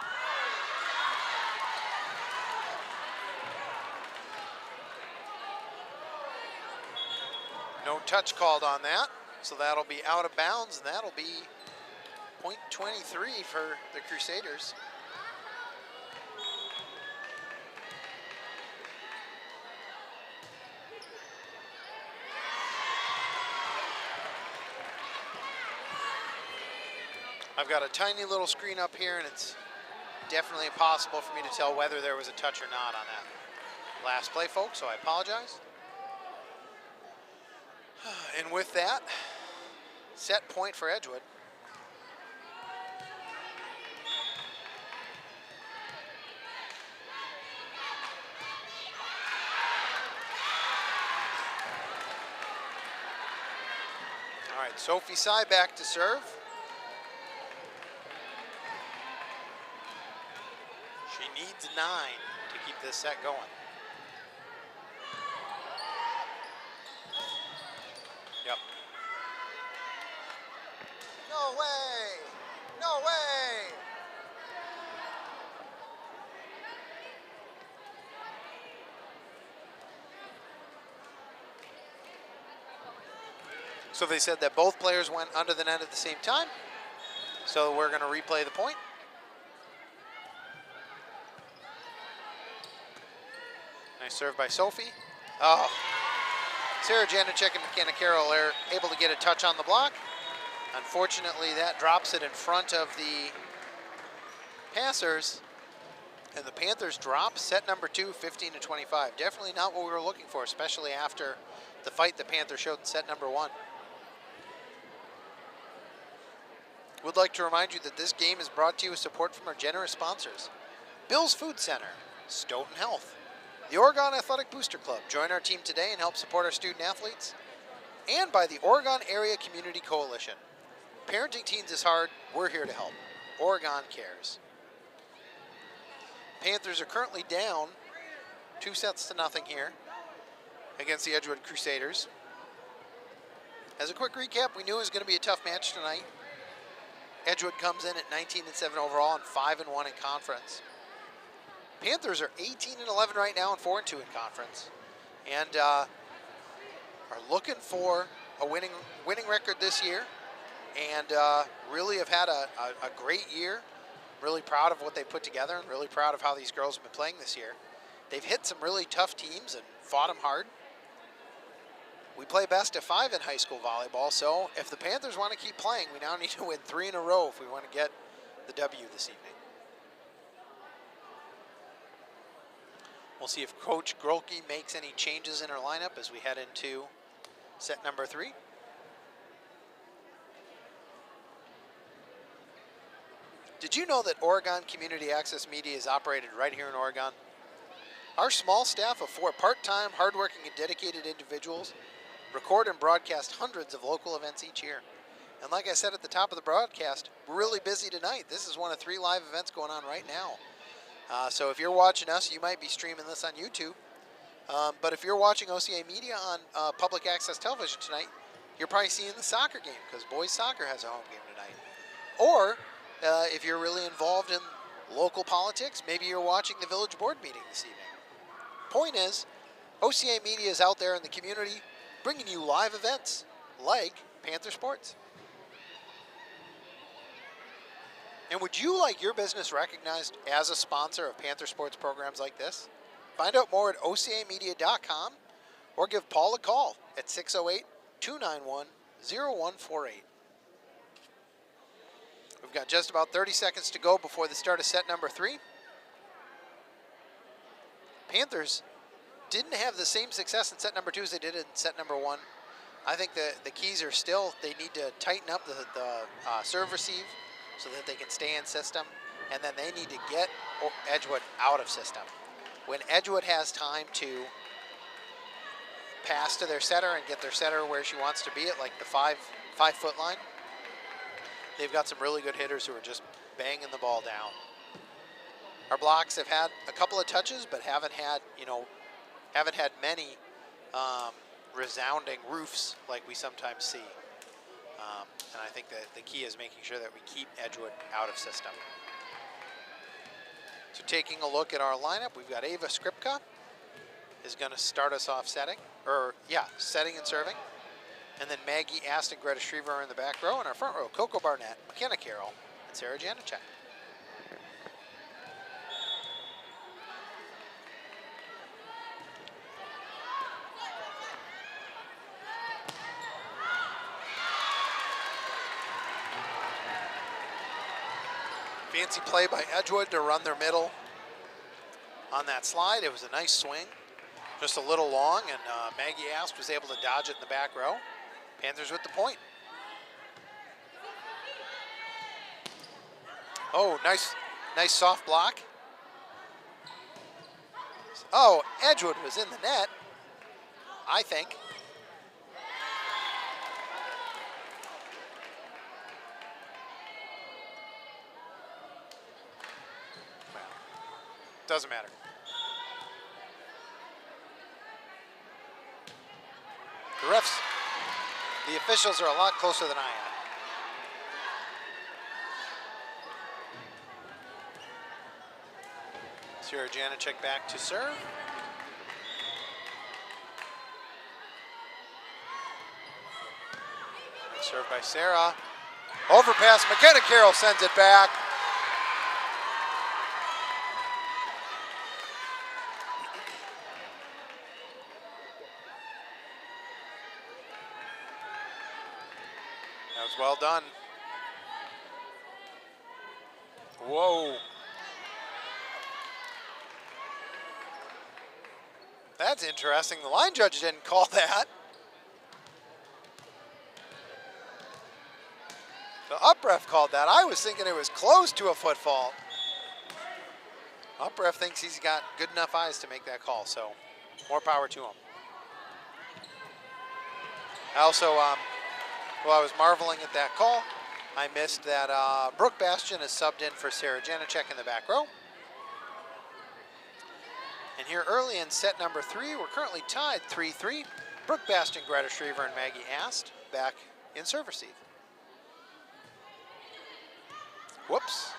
C: No touch called on that, so that'll be out of bounds, and that'll be .23 for the Crusaders. I've got a tiny little screen up here, and it's definitely impossible for me to tell whether there was a touch or not on that last play, folks, so I apologize. And with that, set point for Edgewood. All right, Sophie Sy back to serve. She needs 9 to keep this set going. Yep. No way! No way! So they said that both players went under the net at the same time. So we're going to replay the point. Nice serve by Sophie. Oh. Sarah Janicek and McKenna Carroll are able to get a touch on the block. Unfortunately, that drops it in front of the passers. And the Panthers drop set number 2, 15-25. Definitely not what we were looking for, especially after the fight the Panthers showed in set number 1. Would like to remind you that this game is brought to you with support from our generous sponsors. Bill's Food Center, Stoughton Health, the Oregon Athletic Booster Club. Join our team today and help support our student athletes. And by the Oregon Area Community Coalition. Parenting teens is hard, we're here to help. Oregon cares. Panthers are currently down 2-0 here against the Edgewood Crusaders. As a quick recap, we knew it was going to be a tough match tonight. Edgewood comes in at 19-7 overall and 5-1 in conference. Panthers are 18-11 right now and 4-2 in conference, and are looking for a winning record this year, and really have had a great year. Really proud of what they put together, and really proud of how these girls have been playing this year. They've hit some really tough teams and fought them hard. We play best of 5 in high school volleyball, so if the Panthers want to keep playing, we now need to win 3 in a row if we want to get the W this evening. We'll see if Coach Grolke makes any changes in our lineup as we head into set number 3. Did you know that Oregon Community Access Media is operated right here in Oregon? Our small staff of 4 part-time, hardworking, and dedicated individuals record and broadcast hundreds of local events each year. And like I said at the top of the broadcast, we're really busy tonight. This is one of 3 live events going on right now. So if you're watching us, you might be streaming this on YouTube. But if you're watching OCA Media on public access television tonight, you're probably seeing the soccer game because boys soccer has a home game tonight. Or if you're really involved in local politics, maybe you're watching the village board meeting this evening. Point is, OCA Media is out there in the community bringing you live events like Panther Sports. And would you like your business recognized as a sponsor of Panther Sports programs like this? Find out more at ocamedia.com or give Paul a call at 608-291-0148. We've got just about 30 seconds to go before the start of set number 3. Panthers didn't have the same success in set number 2 as they did in set number 1. I think the keys are still, they need to tighten up the serve receive so that they can stay in system, and then they need to get Edgewood out of system. When Edgewood has time to pass to their setter and get their setter where she wants to be at like the 5-foot line, they've got some really good hitters who are just banging the ball down. Our blocks have had a couple of touches, but haven't had many resounding roofs like we sometimes see. And I think that the key is making sure that we keep Edgewood out of system. So taking a look at our lineup, we've got Ava Skripka is going to start us off setting and serving. And then Maggie Ast and Greta Schriever are in the back row. In our front row, Coco Barnett, McKenna Carroll, and Sarah Janicek. Fancy play by Edgewood to run their middle on that slide. It was a nice swing, just a little long, and Maggie Ast was able to dodge it in the back row. Panthers with the point. Oh, nice soft block. Oh, Edgewood was in the net, I think. Doesn't matter. The officials are a lot closer than I am. Sarah Janicek back to serve. Served by Sarah. Overpass, McKenna Carroll sends it back. That was well done. Whoa. That's interesting. The line judge didn't call that. The up ref called that. I was thinking it was close to a foot fault. Up ref thinks he's got good enough eyes to make that call, so more power to him. I also, while I was marveling at that call, I missed that Brooke Bastian is subbed in for Sarah Janicek in the back row. And here early in set number 3, we're currently tied 3-3. Brooke Bastian, Greta Schriever, and Maggie Ast back in server seat. Whoops.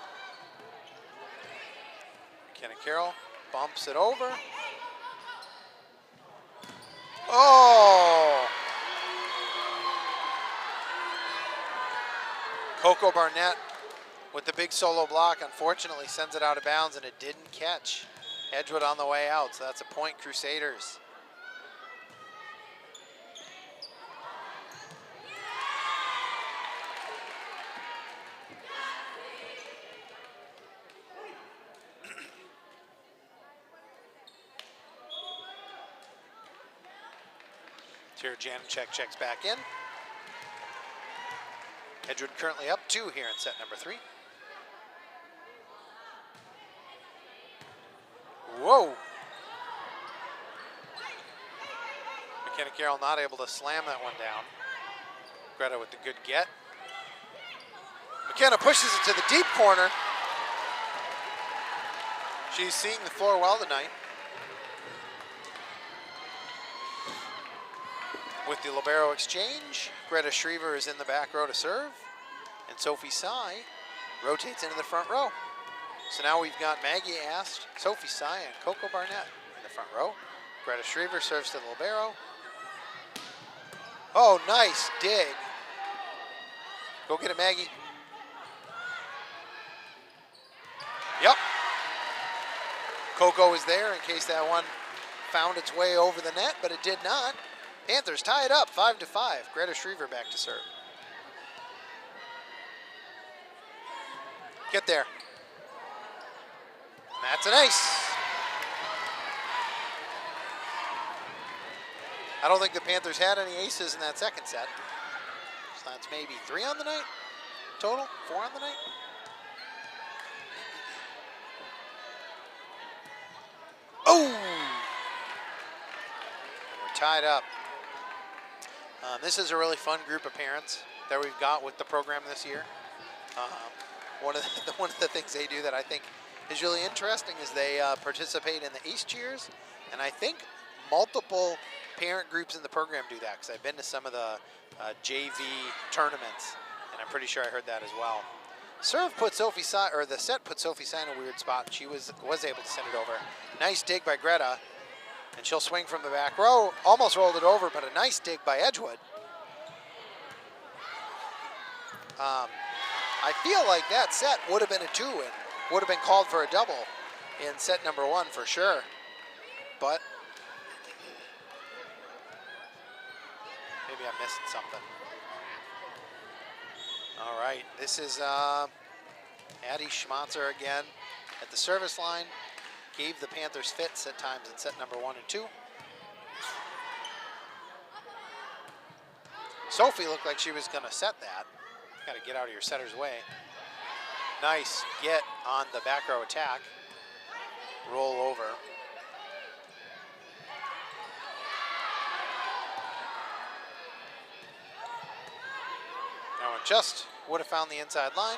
C: McKenna Carroll bumps it over. Oh! Coco Barnett with the big solo block, unfortunately sends it out of bounds, and it didn't catch. Edgewood on the way out, so that's a point, Crusaders. Here, Janicek checks back in. Edgewood currently up 2 here in set number 3. Whoa! McKenna Carroll not able to slam that one down. Greta with the good get. McKenna pushes it to the deep corner. She's seeing the floor well tonight. With the libero exchange, Greta Schriever is in the back row to serve, and Sophie Sy rotates into the front row. So now we've got Maggie Ast, Sophie Sy, and Coco Barnett in the front row. Greta Schriever serves to the libero. Oh, nice dig. Go get it, Maggie. Yep. Coco was there in case that one found its way over the net, but it did not. Panthers tie it up 5-5. Greta Schriever back to serve. Get there. And that's an ace. I don't think the Panthers had any aces in that second set. So that's maybe 3 on the night total, 4 on the night. Oh! We're tied up. This is a really fun group of parents that we've got with the program this year. one of the things they do that I think is really interesting is they participate in the Ace Cheers, and I think multiple parent groups in the program do that, because I've been to some of the JV tournaments, and I'm pretty sure I heard that as well. Serve put Sophie Sy, or the set put Sophie Sy in a weird spot. She was able to send it over. Nice dig by Greta, and she'll swing from the back row. Almost rolled it over, but a nice dig by Edgewood. I feel like that set would have been a 2 and would have been called for a double in set number 1 for sure. But maybe I'm missing something. All right, this is Addie Schmatzer again at the service line. Gave the Panthers fits at times in set number 1 and 2. Sophie looked like she was gonna set that. Gotta get out of your setter's way. Nice get on the back row attack. Roll over. That one just would have found the inside line.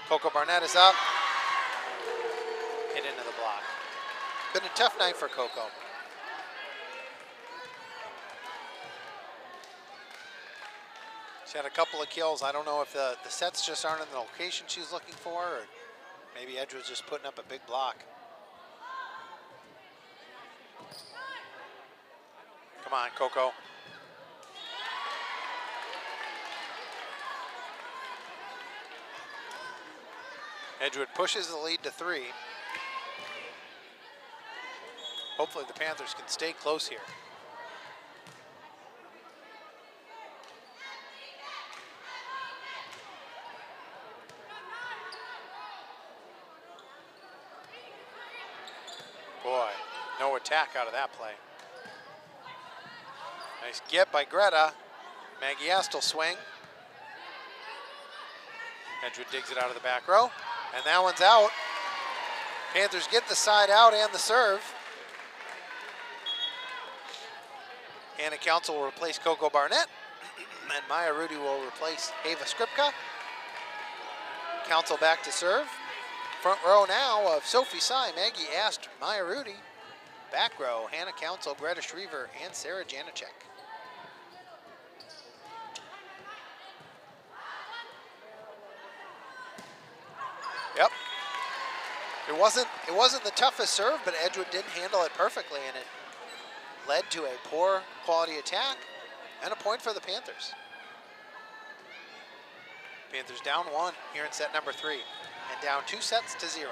C: Coco Barnett is up. Hit into the block. Been a tough night for Coco. She had a couple of kills. I don't know if the sets just aren't in the location she's looking for, or maybe Edgewood's just putting up a big block. Come on, Coco. Edgewood pushes the lead to 3. Hopefully the Panthers can stay close here. Boy, no attack out of that play. Nice get by Greta. Maggie Astle swing. Edgewood digs it out of the back row, and that one's out. Panthers get the side out and the serve. Hannah Council will replace Coco Barnett, and Maya Rudy will replace Ava Skripka. Council back to serve. Front row now of Sophie Sy, Maggie Ast, Maya Rudy. Back row, Hannah Council, Greta Schriever, and Sarah Janacek. Yep. It wasn't the toughest serve, but Edgewood didn't handle it perfectly, and it led to a poor quality attack and a point for the Panthers. Panthers down 1 here in set number 3, and down 2 sets to 0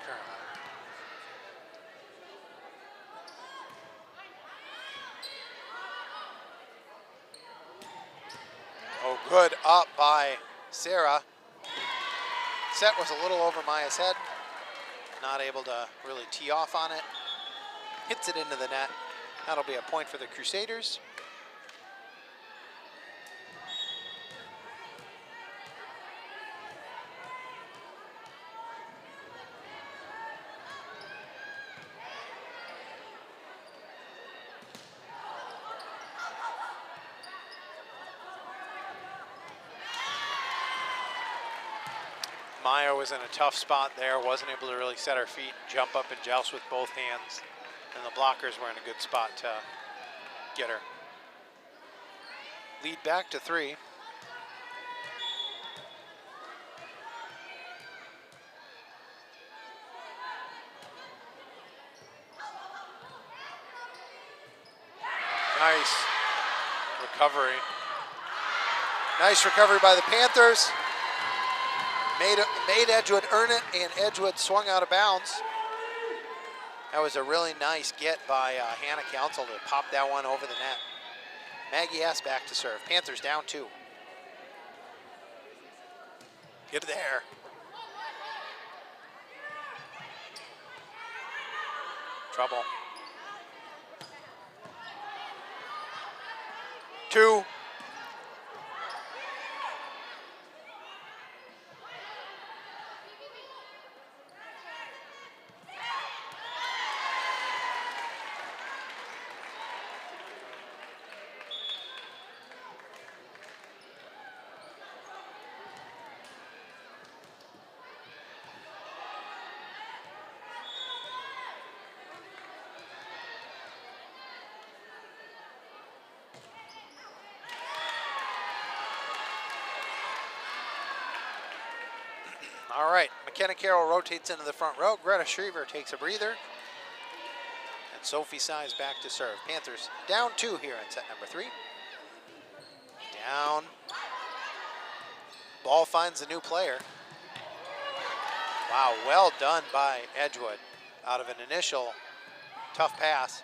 C: currently. Oh, good up by Sarah. Set was a little over Maya's head. Not able to really tee off on it. Hits it into the net. That'll be a point for the Crusaders. Maya was in a tough spot there, wasn't able to really set her feet, jump up and joust with both hands, and the blockers were in a good spot to get her. Lead back to 3. Nice recovery. Nice recovery by the Panthers. Made Edgewood earn it, and Edgewood swung out of bounds. That was a really nice get by Hannah Council to pop that one over the net. Maggie S. back to serve. Panthers down 2. Get there. Trouble. 2. All right, McKenna Carroll rotates into the front row. Greta Schriever takes a breather. And Sophie Size back to serve. Panthers down 2 here in set number 3. Down. Ball finds a new player. Wow, well done by Edgewood out of an initial tough pass.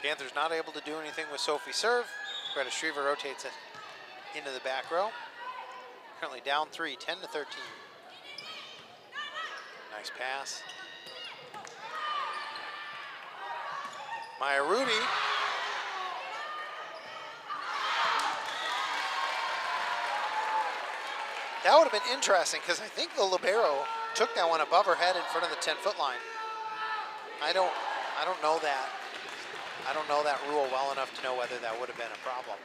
C: Panthers not able to do anything with Sophie's serve. Greta Schriever rotates it into the back row. Currently down 3, 10-13. Nice pass. Maya Rudy. That would have been interesting because I think the libero took that one above her head in front of the 10-foot line. I don't know that. I don't know that rule well enough to know whether that would have been a problem.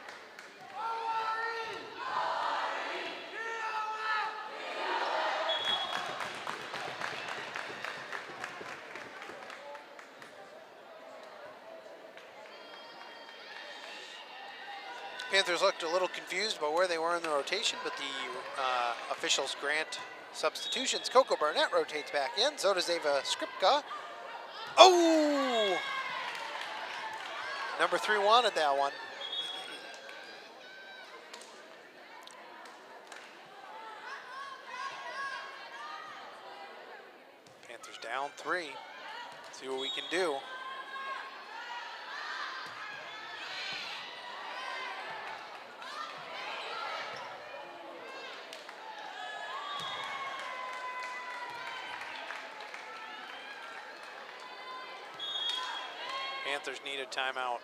C: Panthers looked a little confused about where they were in the rotation, but the officials grant substitutions. Coco Barnett rotates back in, so does Ava Skripka. Oh! Number 3 wanted that one. Panthers down 3. See what we can do. Panthers need a timeout.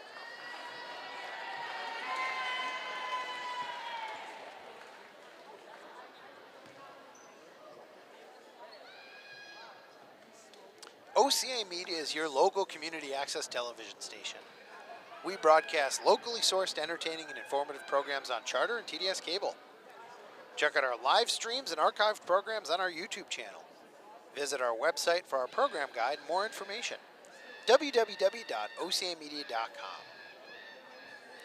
C: OCA Media is your local community access television station. We broadcast locally sourced, entertaining, and informative programs on Charter and TDS Cable. Check out our live streams and archived programs on our YouTube channel. Visit our website for our program guide and more information. www.ocamedia.com.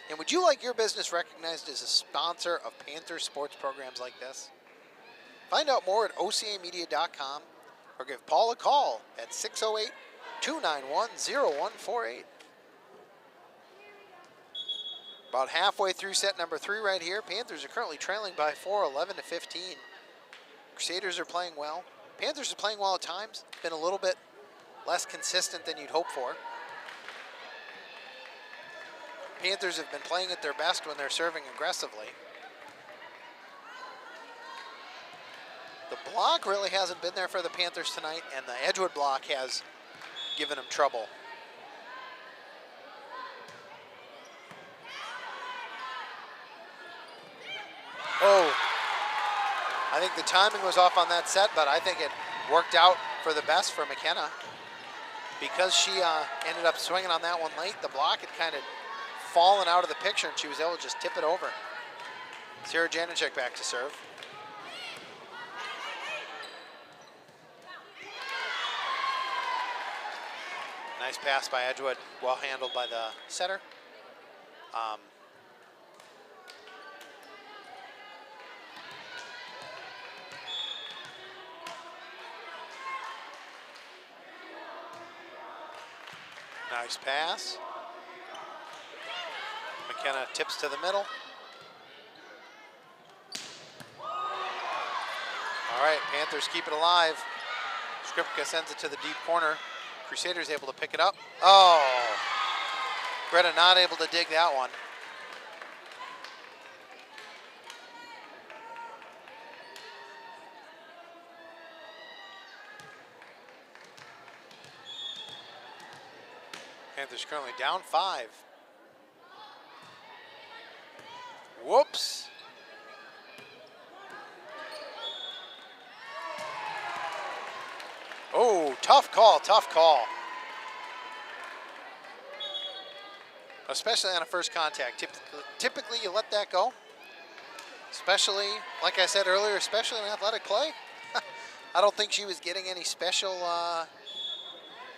C: And would you like your business recognized as a sponsor of Panther sports programs like this? Find out more at ocamedia.com or give Paul a call at 608-291-0148. About halfway through set number 3 right here. Panthers are currently trailing by 4, 11-15. Crusaders are playing well. Panthers are playing well at times. Been a little bit less consistent than you'd hope for. Panthers have been playing at their best when they're serving aggressively. The block really hasn't been there for the Panthers tonight, and the Edgewood block has given them trouble. Oh, I think the timing was off on that set, but I think it worked out for the best for McKenna. Because she ended up swinging on that one late, the block had kind of fallen out of the picture, and she was able to just tip it over. Sarah Janicek back to serve. Nice pass by Edgewood, well handled by the setter. Nice pass. McKenna tips to the middle. All right, Panthers keep it alive. Skripka sends it to the deep corner. Crusaders able to pick it up. Oh, Greta not able to dig that one. Panthers currently down 5. Whoops. Oh, tough call, tough call. Especially on a first contact. Typically you let that go. Especially, like I said earlier, especially in athletic play. I don't think she was getting any special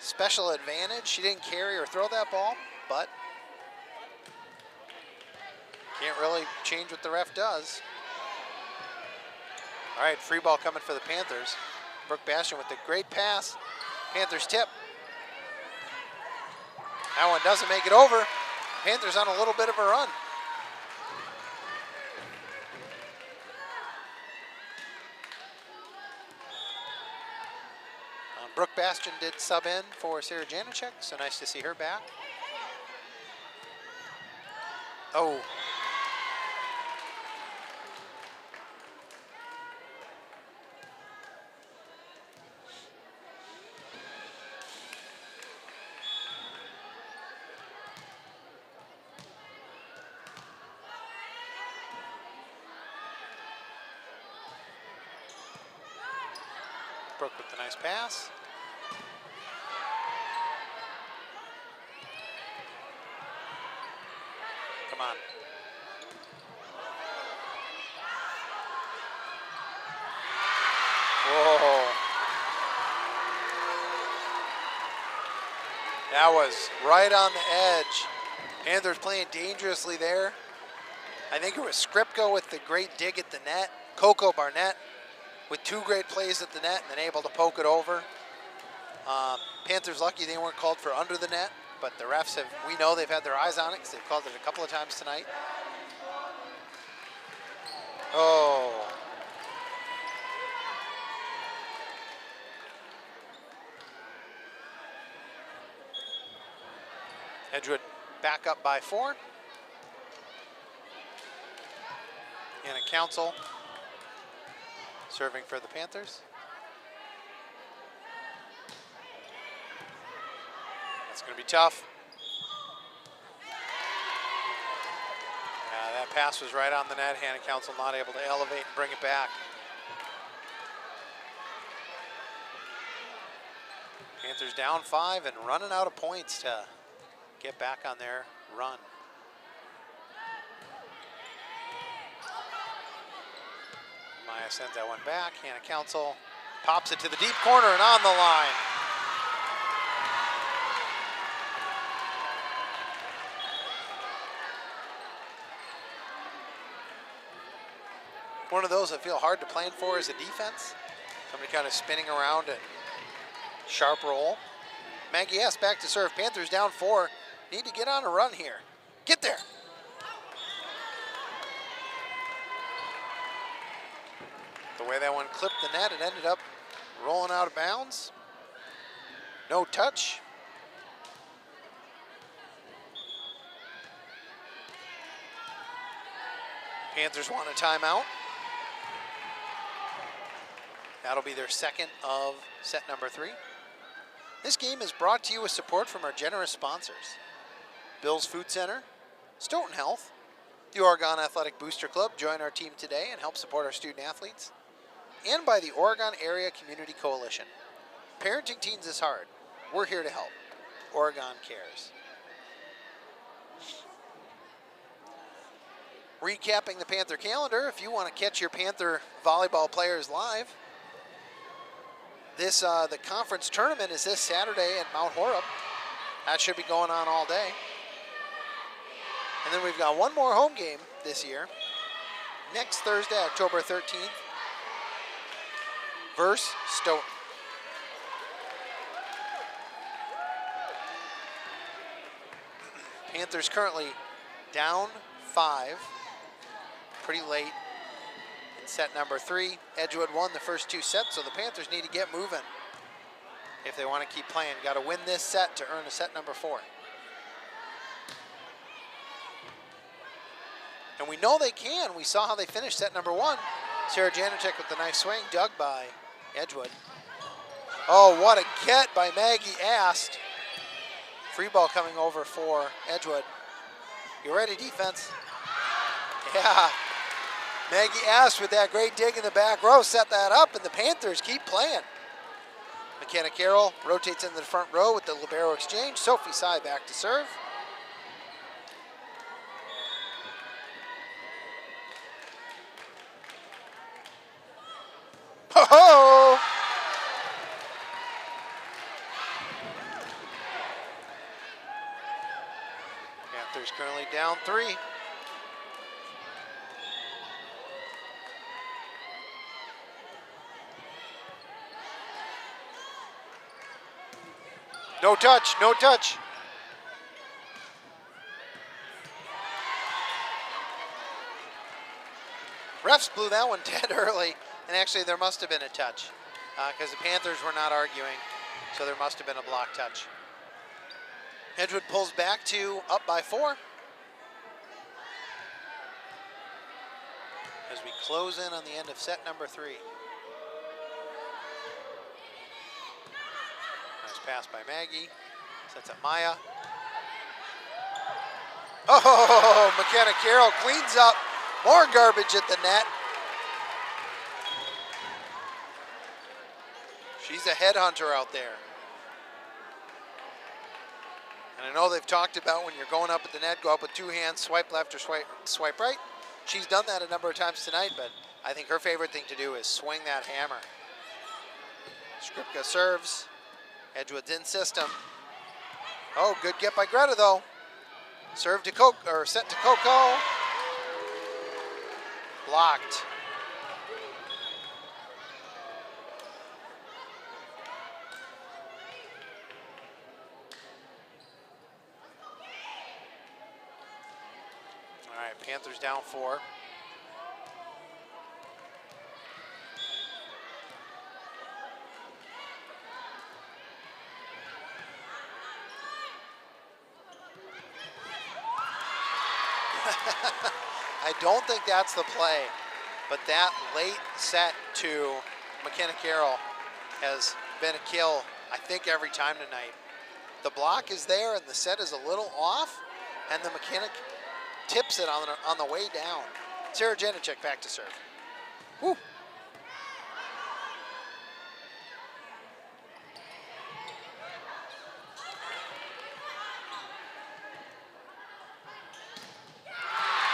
C: special advantage. She didn't carry or throw that ball, but can't really change what the ref does. All right, free ball coming for the Panthers. Brooke Bastian with the great pass. Panthers tip. That one doesn't make it over. Panthers on a little bit of a run. Brooke Bastian did sub in for Sarah Janacek, so nice to see her back. Oh. Brooke with the nice pass. Come on. Whoa. That was right on the edge. Panthers playing dangerously there. I think it was Skripko with the great dig at the net. Coco Barnett with two great plays at the net and then able to poke it over. Panthers lucky they weren't called for under the net, but the refs have, we know they've had their eyes on it because they've called it a couple of times tonight. Oh. Edgewood back up by 4. Anna Council serving for the Panthers. That's going to be tough. Yeah, that pass was right on the net. Hannah Council not able to elevate and bring it back. Panthers down 5 and running out of points to get back on their run. Maya sends that one back. Hannah Council pops it to the deep corner and on the line. One of those I feel hard to plan for as a defense. Somebody kind of spinning around and sharp roll. Maggie S. back to serve. Panthers down 4. Need to get on a run here. Get there. The way that one clipped the net, it ended up rolling out of bounds. No touch. Panthers want a timeout. That'll be their second of set number 3. This game is brought to you with support from our generous sponsors. Bill's Food Center, Stoughton Health, the Oregon Athletic Booster Club. Join our team today and help support our student athletes. And by the Oregon Area Community Coalition. Parenting teens is hard. We're here to help. Oregon cares. Recapping the Panther calendar, if you want to catch your Panther volleyball players live, the conference tournament is this Saturday at Mount Horeb. That should be going on all day. And then we've got one more home game this year. Next Thursday, October 13th, versus Stoughton. Panthers currently down 5, pretty late in set number 3. Edgewood won the first 2 sets, so the Panthers need to get moving if they want to keep playing. Got to win this set to earn a set number 4. And we know they can. We saw how they finished set number 1. Sarah Janacek with the nice swing, dug by Edgewood. Oh, what a get by Maggie Ast. Free ball coming over for Edgewood. You ready, defense? Yeah. Maggie Ast with that great dig in the back row set that up, and the Panthers keep playing. McKenna Carroll rotates into the front row with the libero exchange. Sophie Sy back to serve. Ho-ho! down 3. No touch, no touch. Refs blew that one dead early, and actually there must have been a touch because the Panthers were not arguing, so there must have been a block touch. Edgewood pulls back to up by 4. As we close in on the end of set number 3. Nice pass by Maggie. Sets up Maya. Oh, McKenna Carroll cleans up more garbage at the net. She's a headhunter out there. And I know they've talked about when you're going up at the net, go up with 2 hands, swipe left or swipe right. She's done that a number of times tonight, but I think her favorite thing to do is swing that hammer. Skripka serves. Edgewood's in system. Oh, good get by Greta though. Serve to set to Coco. Blocked. All right, Panthers down 4. I don't think that's the play, but that late set to McKenna Carroll has been a kill, I think, every time tonight. The block is there and the set is a little off, and the mechanic tips it on the way down. Sarah Janicek back to serve. Woo.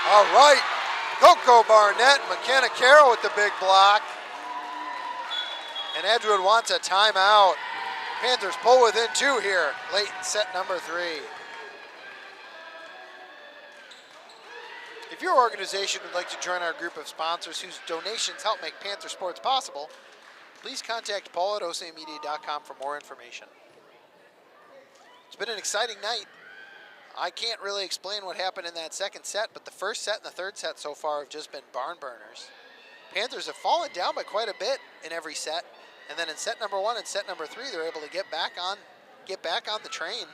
C: All right, Coco Barnett, McKenna Carroll with the big block. And Edgewood wants a timeout. Panthers pull within 2 here, late in set number 3. If your organization would like to join our group of sponsors whose donations help make Panther sports possible, please contact Paul at osamedia.com for more information. It's been an exciting night. I can't really explain what happened in that second set, but the first set and the third set so far have just been barn burners. Panthers have fallen down by quite a bit in every set, and then in set number 1 and set number 3, they're able to get back on the train.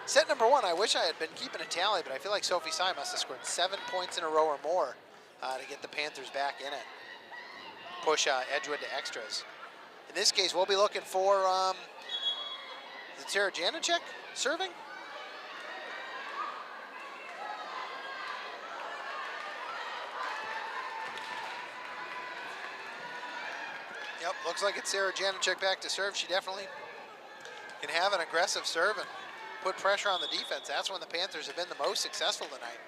C: Set number 1, I wish I had been keeping a tally, but I feel like Sophie Sy must have scored 7 points in a row or more to get the Panthers back in it. Push Edgewood to extras. In this case, we'll be looking for is it Sarah Janicek serving? Yep, looks like it's Sarah Janicek back to serve. She definitely can have an aggressive serve and put pressure on the defense. That's when the Panthers have been the most successful tonight.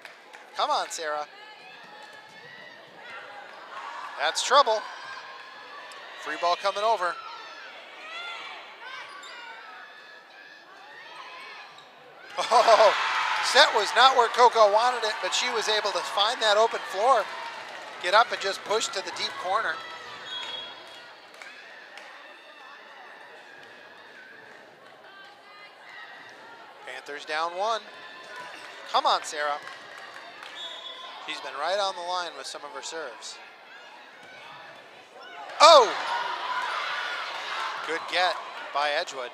C: Come on, Sarah. That's trouble. Free ball coming over. Oh, set was not where Coco wanted it, but she was able to find that open floor, get up and just push to the deep corner. Panthers down 1. Come on, Sarah. She's been right on the line with some of her serves. Oh! Good get by Edgewood.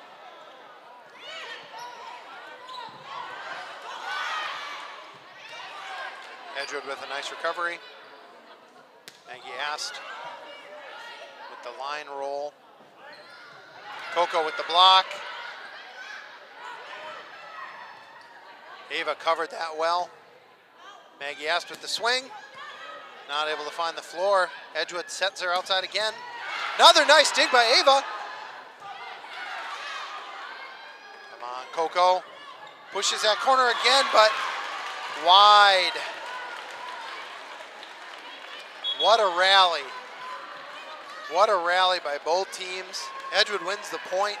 C: Edgewood with a nice recovery. Maggie Ast with the line roll. Coco with the block. Ava covered that well. Maggie Ast with the swing. Not able to find the floor. Edgewood sets her outside again. Another nice dig by Ava. Come on, Coco. Pushes that corner again, but wide. What a rally. What a rally by both teams. Edgewood wins the point.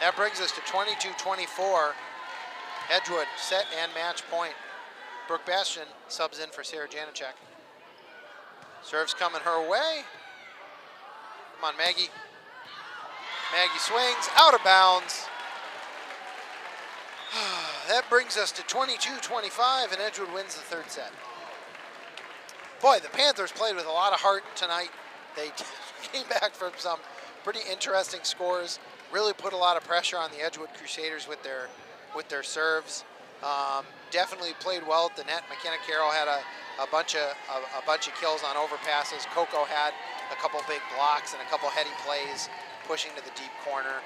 C: That brings us to 22-24.
B: Edgewood set and match point. Brooke Bastian subs in for Sarah Janacek. Serves coming her way. Come on, Maggie. Maggie swings, out of bounds. That brings us to 22-25, and Edgewood wins the third set. Boy, the Panthers played with a lot of heart tonight. They came back from some pretty interesting scores. Really put a lot of pressure on the Edgewood Crusaders with their serves. Definitely played well at the net. McKenna Carroll had a bunch of kills on overpasses. Coco had a couple big blocks and a couple heady plays, pushing to the deep corner.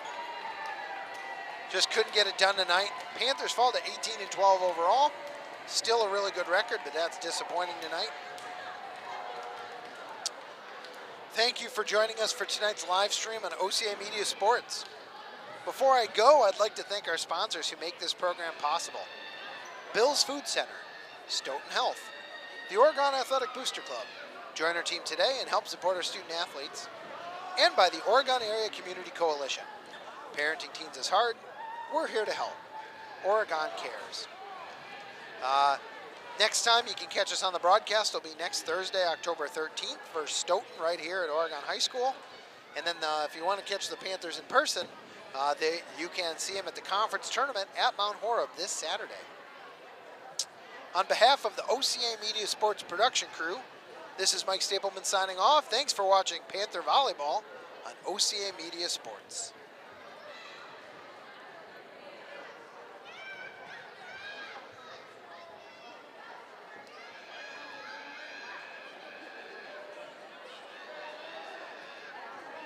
B: Just couldn't get it done tonight. Panthers fall to 18-12 overall. Still a really good record, but that's disappointing tonight. Thank you for joining us for tonight's live stream on OCA Media Sports. Before I go, I'd like to thank our sponsors who make this program possible. Bill's Food Center, Stoughton Health, the Oregon Athletic Booster Club. Join our team today and help support our student athletes. And by the Oregon Area Community Coalition. Parenting teens is hard. We're here to help. Oregon cares. Next time you can catch us on the broadcast will be next Thursday, October 13th for Stoughton right here at Oregon High School. And then if you want to catch the Panthers in person, you can see them at the conference tournament at Mount Horeb this Saturday. On behalf of the OCA Media Sports production crew, this is Mike Stapleman signing off. Thanks for watching Panther Volleyball on OCA Media Sports.